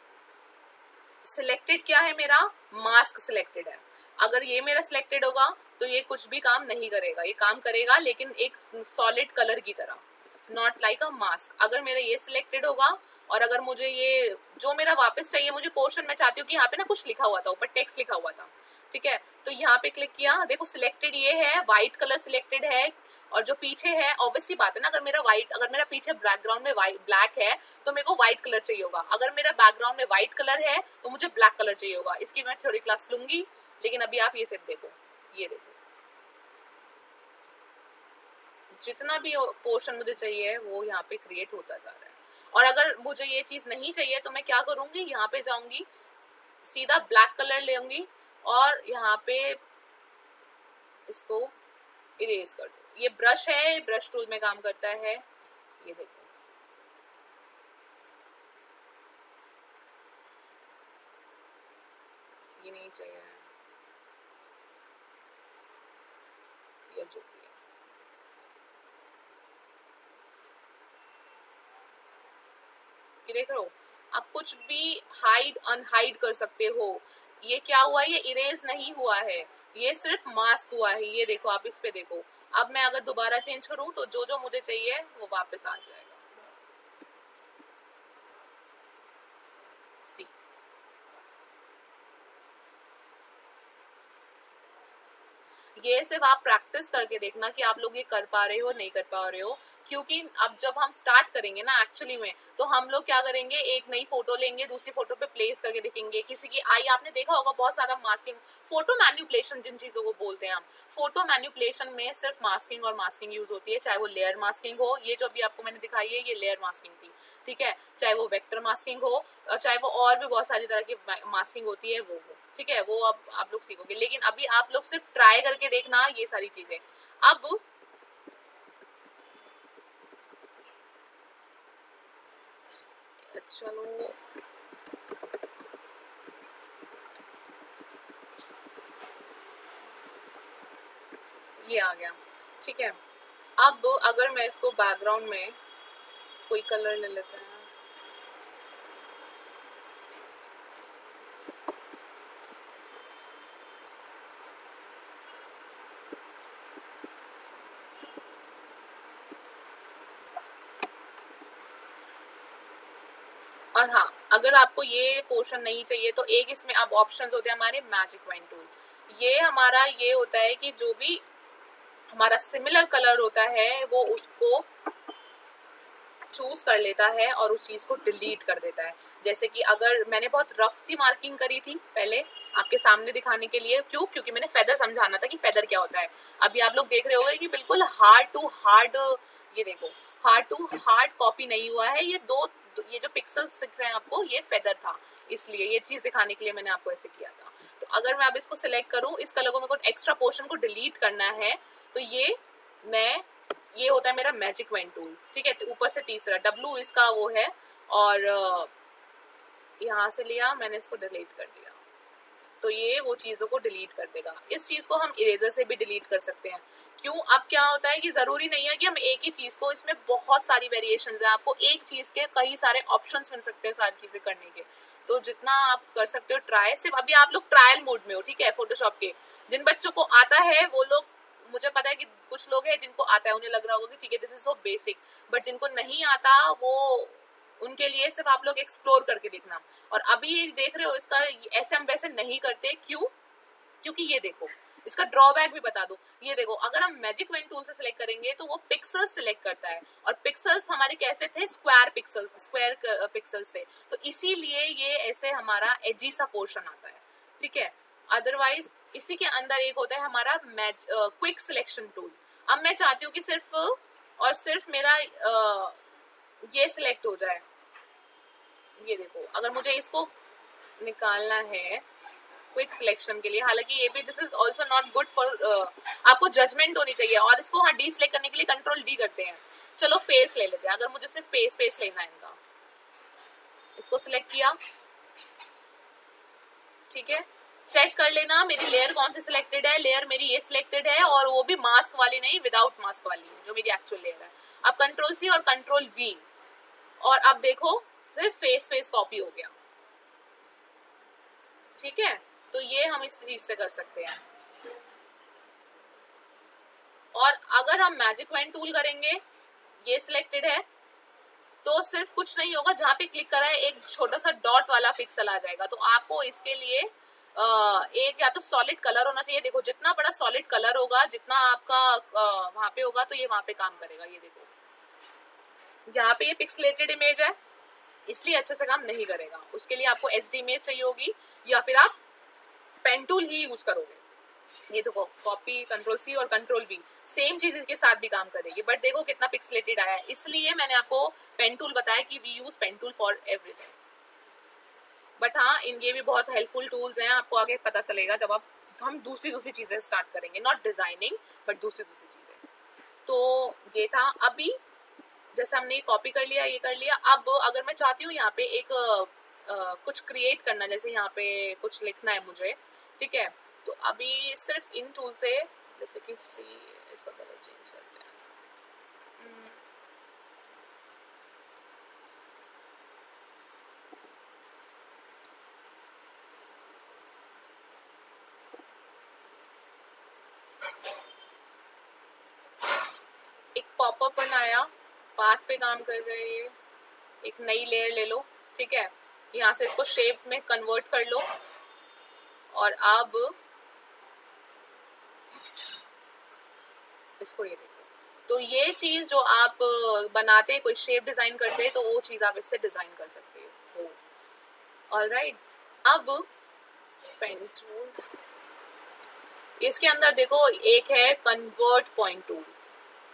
सिलेक्टेड क्या है मेरा, मास्क सिलेक्टेड है। अगर ये मेरा सिलेक्टेड होगा तो ये कुछ भी काम नहीं करेगा, ये काम करेगा लेकिन एक सॉलिड कलर की तरह, नॉट लाइक अ मास्क। अगर मेरा ये सिलेक्टेड होगा और अगर मुझे ये जो मेरा वापस चाहिए, मुझे पोर्शन में चाहती हूँ कि यहाँ पे ना कुछ लिखा हुआ था, ऊपर टेक्स्ट लिखा हुआ था, ठीक है, तो यहाँ पे क्लिक किया, देखो सिलेक्टेड ये है, व्हाइट कलर सिलेक्टेड है, और जो पीछे है ऑब्वियसली बात है ना, अगर मेरा पीछे बैकग्राउंड में ब्लैक है तो मेरे को व्हाइट कलर चाहिए होगा, अगर मेरा बैकग्राउंड में व्हाइट कलर है तो मुझे ब्लैक कलर चाहिए होगा। इसकी मैं थ्योरी क्लास लूंगी, लेकिन अभी आप ये सिर्फ देखो, ये देखो जितना भी पोर्शन मुझे चाहिए वो यहाँ पे क्रिएट होता जा रहा है। और अगर मुझे ये चीज नहीं चाहिए तो मैं क्या करूंगी, यहाँ पे जाऊंगी, सीधा ब्लैक कलर लेंगी और यहाँ पे इसको इरेज कर दो। ये ब्रश है, ब्रश टूल में काम करता है, ये देखो ये नहीं चाहिए, ये जो भी है, ये देख रहे हो, आप कुछ भी हाइड अनहाइड कर सकते हो। ये क्या हुआ, ये इरेज नहीं हुआ है, ये सिर्फ मास्क हुआ है। ये देखो, आप इस पे देखो, अब मैं अगर दोबारा चेंज करूं तो जो जो मुझे चाहिए वो वापस आ जाएगा। सी, ये सिर्फ आप प्रैक्टिस करके देखना कि आप लोग ये कर पा रहे हो नहीं कर पा रहे हो, क्योंकि अब जब हम स्टार्ट करेंगे ना एक्चुअली में, तो हम लोग क्या करेंगे, एक नई फोटो लेंगे, दूसरी फोटो पे प्लेस करके देखेंगे, किसी की आई आपने देखा होगा बहुत सारा मास्किंग, फोटो मैन्युपुलेशन जिन चीजों को बोलते हैं हम, फोटो मैन्युपुलेशन में सिर्फ मास्किंग और मास्किंग यूज होती है, चाहे वो लेयर मास्किंग हो, ये जो अभी आपको मैंने दिखाई है ये लेयर मास्किंग थी, ठीक है, चाहे वो वेक्टर मास्किंग हो, और चाहे वो और भी बहुत सारी तरह की मास्किंग होती है, वो हो, ठीक है, वो अब आप लोग सीखोगे। लेकिन अभी आप लोग सिर्फ ट्राई करके देखना ये सारी चीजें। अब चलो, ये आ गया, ठीक है। अब अगर मैं इसको बैकग्राउंड में कोई कलर ले लेते हैं, और हाँ, अगर आपको ये पोर्शन नहीं चाहिए तो एक इसमें अब ऑप्शंस होते हैं हमारे मैजिक पेन टूल। ये हमारा ये होता है कि जो भी हमारा सिमिलर कलर होता है वो उसको चूज कर लेता है और उस चीज को डिलीट कर देता है। जैसे कि अगर मैंने बहुत रफ सी मार्किंग करी थी पहले आपके सामने दिखाने के लिए, क्यों, क्योंकि मैंने फेदर समझाना था कि फेदर क्या होता है। अभी आप लोग देख रहे होंगे कि बिल्कुल हार्ड टू हार्ड, ये देखो हार्ड टू हार्ड कॉपी नहीं हुआ है, ये जो पिक्सल्स दिख रहे हैं आपको ये फेदर था, इसलिए ये चीज दिखाने के लिए मैंने आपको ऐसे किया था। तो अगर मैं अब इसको सिलेक्ट करूं, इस कलर को मेरे को एक्स्ट्रा पोर्शन को डिलीट करना है, तो ये होता है मेरा मैजिक पेन टूल, ठीक है। तो ऊपर से तीसरा W इसका वो है, और यहाँ से लिया मैंने, इसको डिलीट कर दिया, तो ये वो चीजों को डिलीट कर देगा। इस चीज को हम इरेजर से भी डिलीट कर सकते हैं। क्यों, अब क्या होता है कि जरूरी नहीं है कि हम एक ही चीज को, इसमें बहुत सारी वेरिएशंस हैं, आपको एक चीज के कई सारे ऑप्शंस मिल सकते हैं सारी चीजें करने के। तो जितना आप कर सकते हो ट्राई, सिर्फ अभी आप लोग ट्रायल मोड में हो, ठीक है, फोटोशॉप के। जिन बच्चों को आता है वो लोग, मुझे पता है कि कुछ लोग हैं जिनको आता है, उन्हें लग रहा होगा कि ठीक है this is so basic, but जिनको नहीं आता वो उनके लिए सिर्फ आप लोग एक्सप्लोर करके देखना। और अभी देख रहे हो इसका ऐसे हम वैसे नहीं करते, क्यों, क्योंकि ये देखो इसका ड्रॉबैक भी बता दूं, ये देखो अगर हम मैजिक पेन टूल से सिलेक्ट करेंगे तो वो पिक्सल्स सिलेक्ट करता है, और पिक्सल्स हमारे कैसे थे, स्क्वायर पिक्सल्स थे, तो इसीलिए ये ऐसे हमारा एजी सा पोर्शन आता है, ठीक है। अदरवाइज इसी के अंदर एक होता है हमारा क्विक सिलेक्शन टूल। अब मैं चाहती हूँ कि सिर्फ और सिर्फ मेरा ये सिलेक्ट हो जाए, ये देखो अगर मुझे इसको निकालना है क्विक सिलेक्शन के लिए, हालांकि ये भी this is also not good for, आपको जजमेंट होनी चाहिए, और इसको हाँ डी सिलेक्ट करने के लिए कंट्रोल डी करते हैं। चलो फेस ले लेते हैं, अगर मुझे सिर्फ फेस लेना है इनका, इसको सिलेक्ट किया, ठीक है। चेक कर लेना मेरी लेयर कौन सी सिलेक्टेड है, लेयर मेरी ये सिलेक्टेड है, और वो भी मास्क वाली नहीं, विदाउट मास्क वाली जो मेरी एक्चुअल लेयर है। अब कंट्रोल सी और कंट्रोल वी, और अब देखो सिर्फ फेस कॉपी हो गया, ठीक है। तो ये हम इस चीज से कर सकते हैं। और अगर हम मैजिक पेन टूल करेंगे, ये सिलेक्टेड है, तो सिर्फ कुछ नहीं होगा, जहां पे क्लिक करा है एक छोटा सा डॉट वाला पिक्सल आ जाएगा। तो आपको इसके लिए एक या तो सॉलिड कलर होना चाहिए, देखो जितना बड़ा सॉलिड कलर होगा, जितना आपका वहां पे होगा, तो ये वहां पे काम करेगा। ये देखो यहाँ पे ये पिक्सलेटेड इमेज है, इसलिए अच्छे से काम नहीं करेगा। उसके लिए आपको एचडी इमेज चाहिए होगी, या फिर आप पेन टूल ही यूज करोगे। ये देखो कॉपी, कंट्रोल सी और कंट्रोल वी, सेम चीज इसके साथ भी काम करेगी, बट देखो कितना पिक्सलेटेड आया है। इसलिए मैंने आपको पेन टूल बताया कि we use pen tool for everything. But हाँ, इन ये भी बहुत हेल्पफुल टूल्स हैं, आपको आगे पता चलेगा जब हम दूसरी चीजें स्टार्ट करेंगे, नॉट डिजाइनिंग बट दूसरी चीजें। तो ये था। अभी जैसे हमने कॉपी कर लिया, ये कर लिया, अब अगर मैं चाहती हूँ यहाँ पे एक कुछ क्रिएट करना, जैसे यहाँ पे कुछ लिखना है मुझे, ठीक है, तो अभी सिर्फ इन टूल से, जैसे कि फ्री, इसका कलर चेंज करते हैं, एक पॉपअप बनाया, पाथ पे काम कर रहे हैं ये, एक नई लेयर ले लो, ठीक है, यहाँ से इसको शेप में कन्वर्ट कर लो, और अब इसको ये देखो। तो ये चीज जो आप बनाते, कोई शेप डिजाइन करते, तो वो चीज आप इससे डिजाइन कर सकते हो। ऑलराइट, अब पेन टूल, इसके अंदर देखो एक है convert point tool.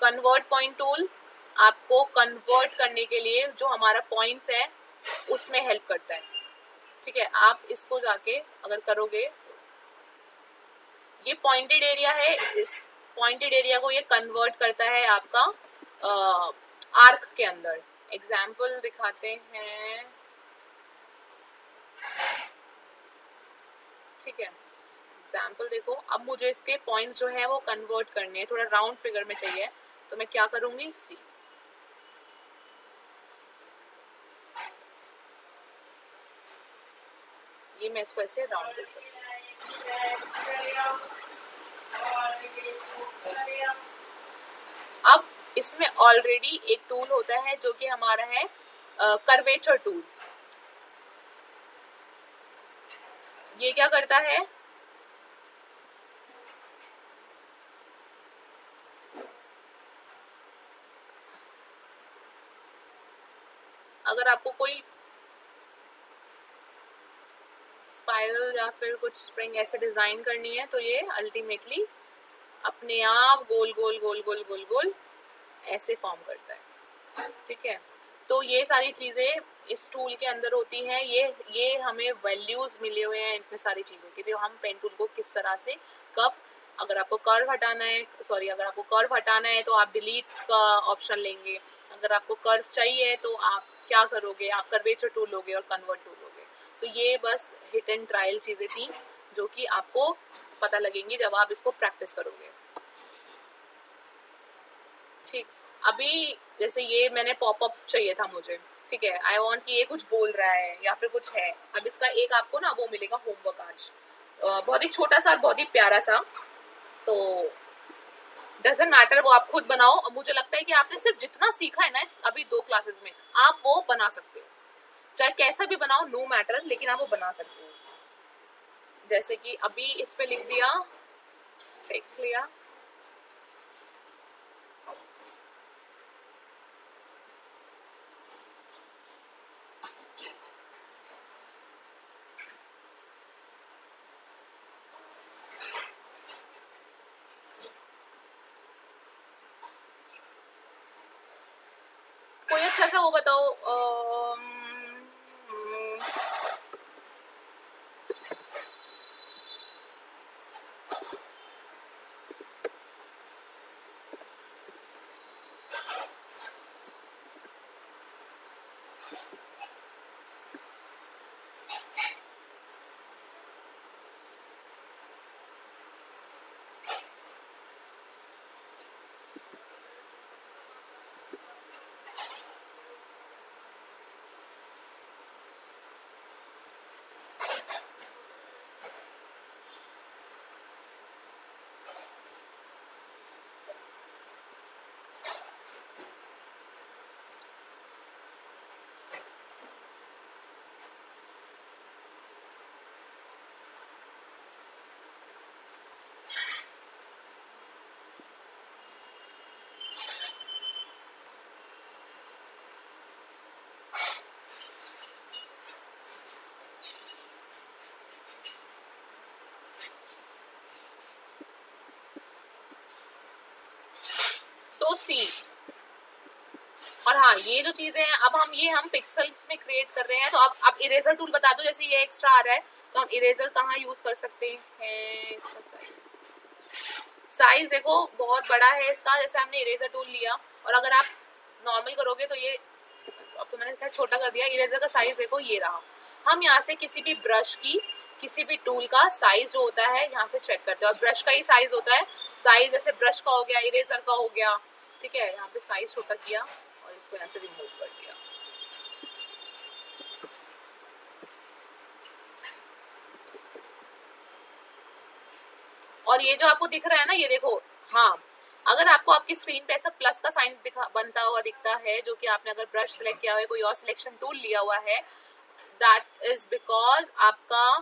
Convert point tool आपको कन्वर्ट करने के लिए जो हमारा पॉइंट्स है उसमें हेल्प करता है, ठीक है। आप इसको जाके अगर करोगे, तो ये पॉइंटेड एरिया है, इस पॉइंटेड एरिया को ये कन्वर्ट करता है आपका आर्क के अंदर। एग्जाम्पल दिखाते हैं, ठीक है, एग्जाम्पल देखो। अब मुझे इसके पॉइंट्स जो है वो कन्वर्ट करने हैं, थोड़ा राउंड फिगर में चाहिए, तो मैं क्या करूंगी, सी, ये मैं इसको ऐसे राउंड कर सकती हूँ। अब इसमें ऑलरेडी एक टूल होता है जो कि हमारा है कर्वेचर टूल। ये क्या करता है, अगर आपको कोई स्पाइरल या फिर कुछ स्प्रिंग ऐसे डिजाइन करनी है, तो ये अल्टीमेटली अपने आप गोल गोल गोल गोल गोल गोल ऐसे फॉर्म करता है, ठीक है। तो ये सारी चीजें इस टूल के अंदर होती हैं। ये हमें वैल्यूज मिले हुए हैं इतने सारी चीजों के, तो हम पेन टूल को किस तरह से कब, अगर आपको कर्व हटाना है, अगर आपको कर्व हटाना है तो आप डिलीट का ऑप्शन लेंगे, अगर आपको कर्व चाहिए तो आप क्या करोगे, आप कर्वेचर टूल लोगे और कन्वर्ट टूल लोगे। तो ये बस हिट एंड ट्रायल चीजें थी जो कि आपको पता लगेंगी जब आप इसको प्रैक्टिस करोगे, ठीक। अभी जैसे ये मैंने पॉपअप चाहिए था मुझे, ठीक है, आई वांट कि ये कुछ बोल रहा है या फिर कुछ है। अब इसका एक आपको ना वो मिलेगा होमवर्क आज, बहुत ही छोटा सा और बहुत ही प्यारा सा, तो डजंट मैटर, वो आप खुद बनाओ। और मुझे लगता है कि आपने सिर्फ जितना सीखा है ना इस अभी 2 क्लासेस में, आप वो बना सकते हो, चाहे कैसा भी बनाओ, नो मैटर, लेकिन आप वो बना सकते हो। जैसे कि अभी इस पे लिख दिया टेक्स्ट लिया, कोई अच्छा सा वो बताओ। सो सी, और हाँ ये जो चीजें हैं अब हम पिक्सल्स में क्रिएट कर रहे हैं, तो अब इरेजर टूल बता दो, जैसे ये एक्स्ट्रा आ रहा है तो हम इरेजर कहाँ यूज कर सकते हैं। इसका साइज देखो बहुत बड़ा है इसका, जैसे हमने इरेजर टूल लिया और अगर आप नॉर्मल करोगे तो ये, अब तो मैंने छोटा कर दिया, इरेजर का साइज देखो ये रहा। हम यहाँ से किसी भी ब्रश की, किसी भी टूल का साइज जो होता है यहाँ से चेक करते हैं, और ब्रश का ही साइज होता है, साइज जैसे ब्रश का हो गया, इरेजर का हो गया, ठीक है। यहाँ पे साइज छोटा किया और इसको यहाँ से रिमूव कर दिया। और ये जो आपको दिख रहा है ना, ये देखो, हाँ अगर आपको आपकी स्क्रीन पे ऐसा प्लस का साइन बनता हुआ दिखता है, जो कि आपने अगर ब्रश सेलेक्ट किया हुआ है, कोई और सिलेक्शन टूल लिया हुआ है, दैट इज बिकॉज आपका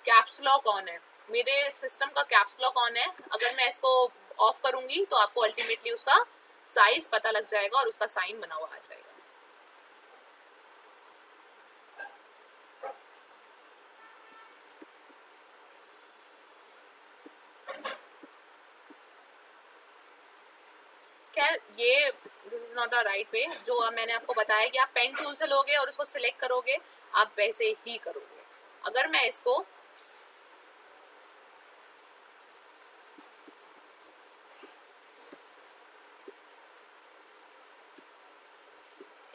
कैप्स लॉक ऑन है। मेरे सिस्टम का कैप्स लॉक ऑन है, अगर मैं इसको ऑफ करूंगी तो आपको अल्टीमेटली उसका साइज पता लग जाएगा और उसका साइन बना हुआ आ जाएगा। खैर ये this is not the right way, जो मैंने आपको बताया कि आप पेन टूल से लोगे और उसको सिलेक्ट करोगे, आप वैसे ही करोगे। अगर मैं इसको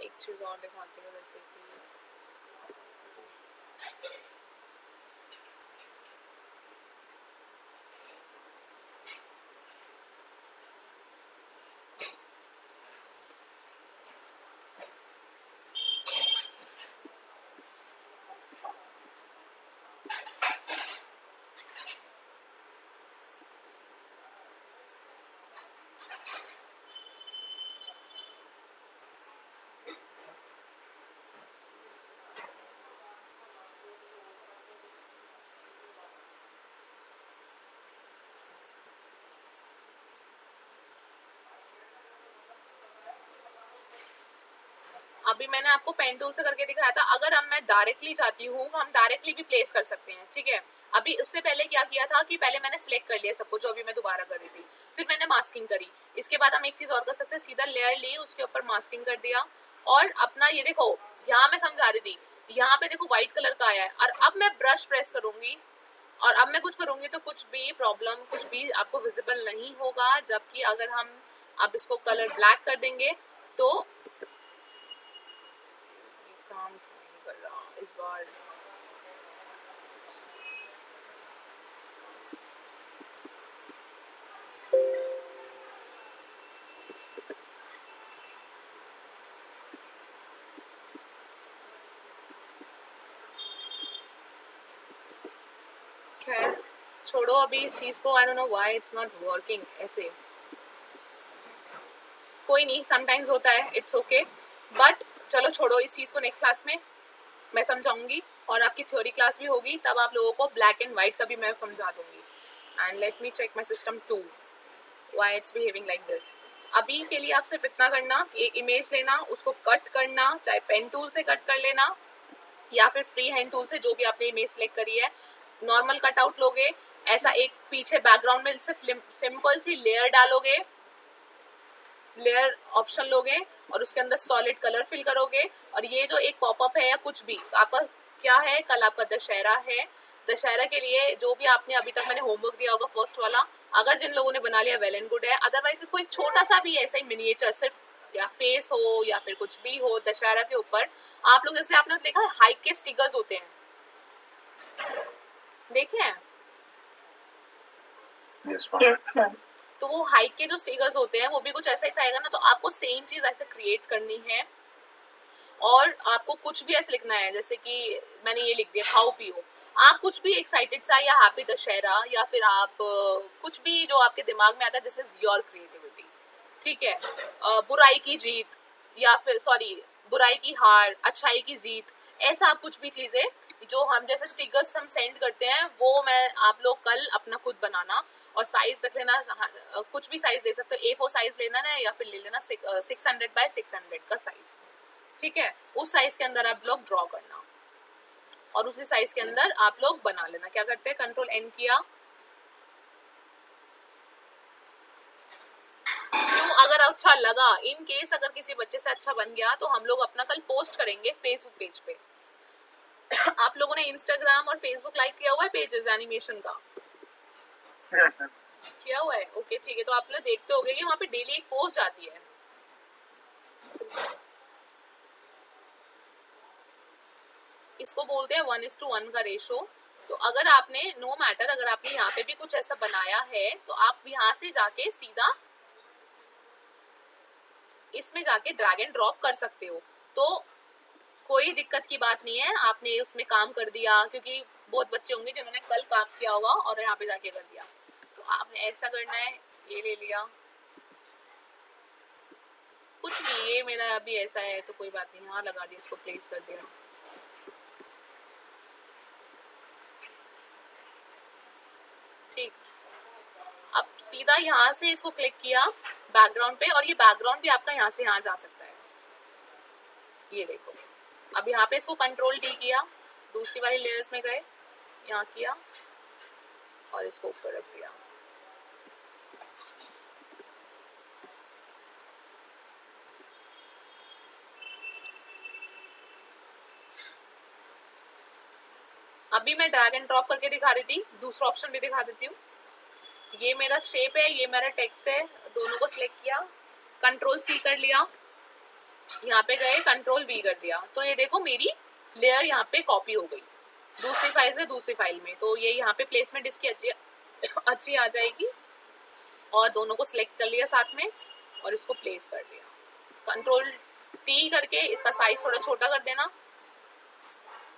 एक चीज और दिखाती हूँ, जैसे कि अभी मैंने आपको पेन टूल से करके दिखाया था। अगर अब मैं डायरेक्टली चाहती हूँ, हम डायरेक्टली भी प्लेस कर सकते हैं, ठीक है। अभी उससे पहले क्या किया था कि पहले मैंने सिलेक्ट कर लिया सबको, जो अभी मैं दोबारा कर रही थी, फिर मैंने मास्किंग करी। इसके बाद हम एक चीज और कर सकते हैं, सीधा लेयर ली, उसके ऊपर मास्किंग कर दिया, और अपना ये देखो, यहाँ मैं समझा रही थी, यहाँ पे देखो व्हाइट कलर का आया है, और अब मैं ब्रश प्रेस करूंगी और अब मैं कुछ करूंगी तो कुछ भी प्रॉब्लम, कुछ भी आपको विजिबल नहीं होगा। जबकि अगर हम अब इसको कलर ब्लैक कर देंगे तो काम नहीं कर रहा इस बार। खैर छोड़ो अभी इस चीज को, I don't know why it's not working ऐसे। कोई नहीं, समटाइम्स होता है, इट्स ओके। बट चलो छोड़ो इस चीज को, नेक्स्ट क्लास में मैं समझाऊंगी, और आपकी थ्योरी क्लास भी होगी, तब आप लोगों को ब्लैक एंड व्हाइट का भी मैं समझा दूंगी। And let me check my system to why it's behaving like this. अभी के लिए आप सिर्फ इतना करना, एक इमेज लेना, उसको कट करना, चाहे पेन टूल से कट कर लेना या फिर फ्री हैंड टूल से, जो भी आपने इमेज सेलेक्ट करी है। नॉर्मल कटआउट लोगे, ऐसा एक पीछे बैकग्राउंड में सिर्फ सिंपल सी लेयर डालोगे, लेयर ऑप्शन लोगे और उसके अंदर सॉलिड कलर फिल करोगे। और ये जो एक पॉपअप है या कुछ भी आपका क्या है, कल आपका दशहरा है, दशहरा के लिए जो भी आपने अभी तक मैंने होमवर्क दिया होगा फर्स्ट वाला, अगर जिन लोगों ने बना लिया वेल एंड गुड है, अदरवाइज कोई छोटा सा भी ऐसा ही मिनिएचर सिर्फ या फेस हो या फिर कुछ भी हो दशहरा के ऊपर, आप लोग जैसे आपने देखा हाइक के स्टिकर्स होते हैं, देखे हैं? Yes, ma'am. तो वो हाइक के जो स्टिकर्स होते हैं वो भी कुछ ऐसा ही आएगा ना, तो आपको सेम चीज ऐसे क्रिएट करनी है और आपको कुछ भी ऐसे लिखना है, जैसे कि मैंने ये लिख दिया खाओ पियो, आप कुछ भी एक्साइटेड सा या हैप्पी दशहरा या फिर आप कुछ भी जो आपके दिमाग में आता है, दिस इज योर क्रिएटिविटी, ठीक है। बुराई की जीत या फिर सॉरी बुराई की हार, अच्छाई की जीत, ऐसा आप कुछ भी चीजें जो हम जैसे स्टिकर्स हम सेंड करते हैं वो मैं आप लोग कल अपना खुद बनाना और साइज रख लेना, कुछ भी साइज ले सकते हो, A4 साइज लेना ना या फिर ले लेना 600 बाय 600 का साइज, ठीक है। उस साइज के अंदर आप लोग ड्रॉ करना और उसी साइज के अंदर आप लोग बना लेना। क्या करते हैं, कंट्रोल N किया। तो अगर अच्छा लगा, इन केस अगर किसी बच्चे से अच्छा बन गया, तो हम लोग अपना कल पोस्ट करेंगे फेसबुक पेज पे। आप लोगों ने इंस्टाग्राम और फेसबुक लाइक किया हुआ है पेजेस एनिमेशन का? किया हुआ है, ओके ठीक है। तो आप लोग देखते होंगे कि वहाँ पे डेली एक पोस्ट आती है, इसको बोलते हैं 1:1 का रेशो। तो अगर आपने नो मैटर अगर आपने यहाँ पे भी कुछ ऐसा बनाया है तो आप यहाँ से जाके सीधा इसमें जाके ड्रैग एंड ड्रॉप कर सकते हो, तो कोई दिक्कत की बात नहीं है। आपने उसमें काम कर दिया, क्योंकि बहुत बच्चे होंगे जिन्होंने कल काम किया होगा और यहाँ पे जाके कर दिया, तो आपने ऐसा करना है, ये ले लिया, कुछ नहीं, ये मेरा अभी ऐसा है तो कोई बात नहीं, हाँ लगा दिया, इसको प्लेस कर दिया, ठीक। अब सीधा यहाँ से इसको क्लिक किया बैकग्राउंड पे, और ये बैकग्राउंड भी आपका यहाँ से यहाँ जा सकता है, ये देखो। अब यहाँ पे इसको कंट्रोल D किया, दूसरी वाली लेयर्स में गए, यहाँ किया और इसको ऊपर रख दिया। अभी मैं ड्रैग एंड ड्रॉप करके दिखा रही थी, दूसरा ऑप्शन भी दिखा देती हूँ। ये मेरा शेप है, ये मेरा टेक्स्ट है, दोनों को सिलेक्ट किया, कंट्रोल C कर लिया, यहाँ पे गए कंट्रोल V कर दिया, तो ये देखो मेरी लेयर यहाँ पे कॉपी हो गई दूसरी फाइल से दूसरी फाइल में। तो ये यहाँ पे प्लेसमेंट इसकी अच्छी आ जाएगी, और दोनों को सिलेक्ट कर लिया साथ में और इसको प्लेस कर दिया, कंट्रोल T करके इसका साइज थोड़ा छोटा कर देना,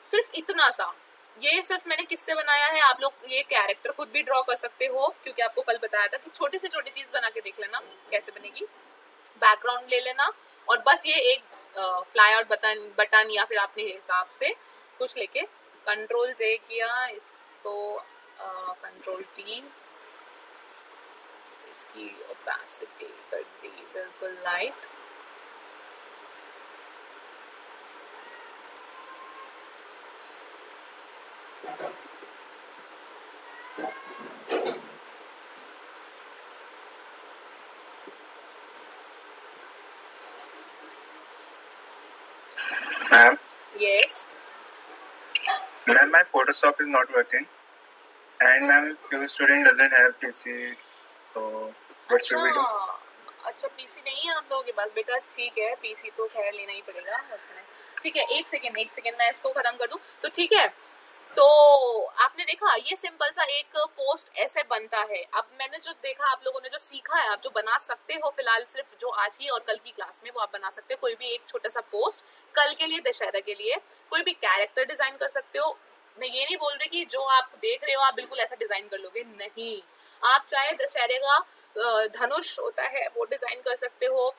सिर्फ इतना सा। ये सिर्फ मैंने किससे बनाया है, आप लोग ये कैरेक्टर खुद भी ड्रॉ कर सकते हो, क्योंकि आपको कल बताया था कि छोटी से छोटी चीज बना के देख लेना कैसे बनेगी। बैकग्राउंड ले लेना और बस ये एक फ्लाई आउट बटन या फिर अपने हिसाब से कुछ लेके कंट्रोल J किया, इसको कंट्रोल T, इसकी ओपेसिटी कर दी बिल्कुल light, Ma'am, yes. ma'am, my Photoshop is not working, and ma'am, few student doesn't have PC, so what should we do? अच्छा पीसी नहीं है आप लोगों के पास बेटा, ठीक है, पीसी तो खैर लेना ही पड़ेगा, ठीक है। एक सेकेंड मैं इसको खत्म कर दूं तो ठीक है। तो आपने देखा ये सिंपल सा एक पोस्ट ऐसे बनता है। अब मैंने जो देखा, आप लोगों ने जो सीखा है, आप जो बना सकते हो फिलहाल सिर्फ जो आज ही और कल की क्लास में वो आप बना सकते हो, कोई भी एक छोटा सा पोस्ट कल के लिए, दशहरा के लिए, कोई भी कैरेक्टर डिजाइन कर सकते हो। मैं ये नहीं बोल रही कि जो आप देख रहे हो आप बिल्कुल ऐसा डिजाइन कर लोगे, नहीं, आप चाहे दशहरे का धनुष होता है वो डिजाइन कर सकते हो,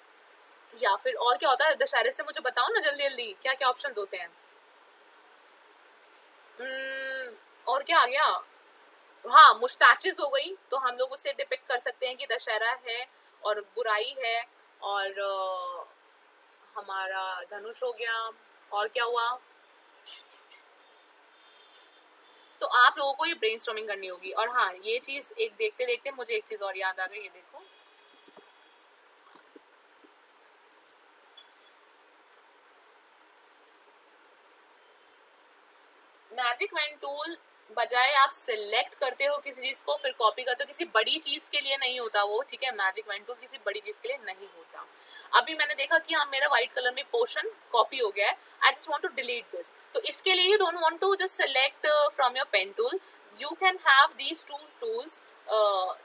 या फिर और क्या होता है दशहरे से, मुझे बताओ ना जल्दी जल्दी क्या क्या ऑप्शंस होते हैं। और क्या आ गया, हाँ मुस्टैचेस हो गई, तो हम लोग उसे डिपिक्ट कर सकते हैं कि दशहरा है और बुराई है, और हमारा धनुष हो गया, और क्या हुआ। तो आप लोगों को ये ब्रेनस्टॉर्मिंग करनी होगी। और हाँ ये चीज एक देखते देखते मुझे एक चीज और याद आ गई, ये देखो मैजिक वेन टूल बजाय आप सिलेक्ट करते हो किसी चीज को फिर कॉपी करते हो, किसी बड़ी चीज के लिए नहीं होता वो, ठीक है। मैजिक वेन टूल किसी बड़ी चीज के लिए नहीं होता। अभी मैंने देखा कि हाँ मेरा व्हाइट कलर में पोर्शन कॉपी हो गया है, I just want to delete this, तो इसके लिए you don't want to just select from your pen tool, you can have these two tools,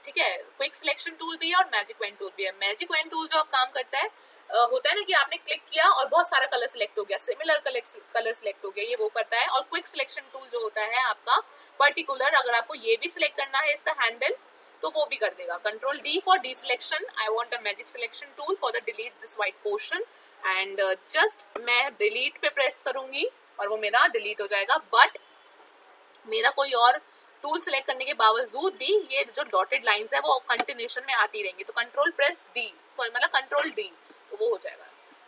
ठीक है। क्विक सिलेक्शन टूल भी है और मैजिक वेन टूल भी है। मैजिक वेन टूल जो काम करता है, होता है ना कि आपने क्लिक किया और बहुत सारा कलर सिलेक्ट हो गया, सिमिलर कलर सिलेक्ट हो गया, ये वो करता है। और क्विक सिलेक्शन टूल जो होता है आपका पर्टिकुलर, अगर आपको ये भी सिलेक्ट करना है इसका हैंडल, तो वो भी कर देगा। Control D for D selection, I want a magic selection tool for the delete this white portion, and just मैं डिलीट पे प्रेस करूंगी और वो मेरा डिलीट हो जाएगा। बट मेरा कोई और टूल सेलेक्ट करने के बावजूद भी ये जो डॉटेड लाइंस है वो कंटिन्यूशन में आती रहेंगी, तो कंट्रोल प्रेस डी, सॉरी मतलब कंट्रोल डी, तो वो हो जाएगा।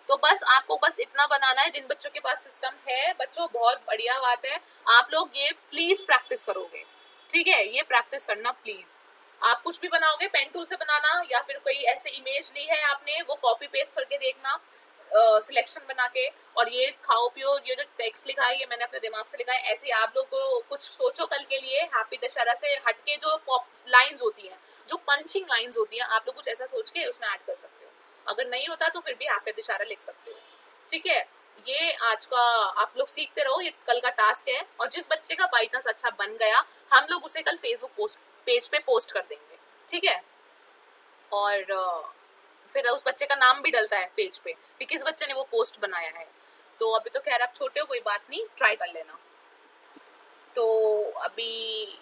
तो बस आपको बस इतना बनाना है। जिन बच्चों के पास सिस्टम है, बच्चों बहुत बढ़िया बात है, आप लोग ये प्लीज प्रैक्टिस करोगे, ठीक है। ये प्रैक्टिस करना प्लीज। आप कुछ भी बनाओगे पेन टूल से बनाना, या फिर कोई ऐसे इमेज ली है आपने वो कॉपी पेस्ट करके देखना सिलेक्शन बना के, और ये खाओ पियो, ये जो टेक्स्ट लिखा है ये मैंने अपने दिमाग से लिखा है, ऐसे आप लोग को कुछ सोचो कल के लिए। हैप्पी दशहरा से हटके जो पॉप लाइंस होती हैं, जो पंचिंग लाइंस होती हैं, आप लोग कुछ ऐसा सोच के उसमें ऐड कर सकते हो। अगर नहीं होता तो फिर भी हैप्पी दशहरा लिख सकते हो, ठीक है। ये आज का आप लोग सीखते रहो, ये कल का टास्क है। और जिस बच्चे का बाई चांस अच्छा बन गया, हम लोग उसे कल फेसबुक पेज पे पोस्ट कर देंगे, ठीक है। और फिर उस बच्चे का नाम भी डलता है पेज पे कि किस बच्चे ने वो पोस्ट बनाया है। तो अभी तो खैर आप छोटे हो, कोई बात नहीं, ट्राई कर लेना। तो अभी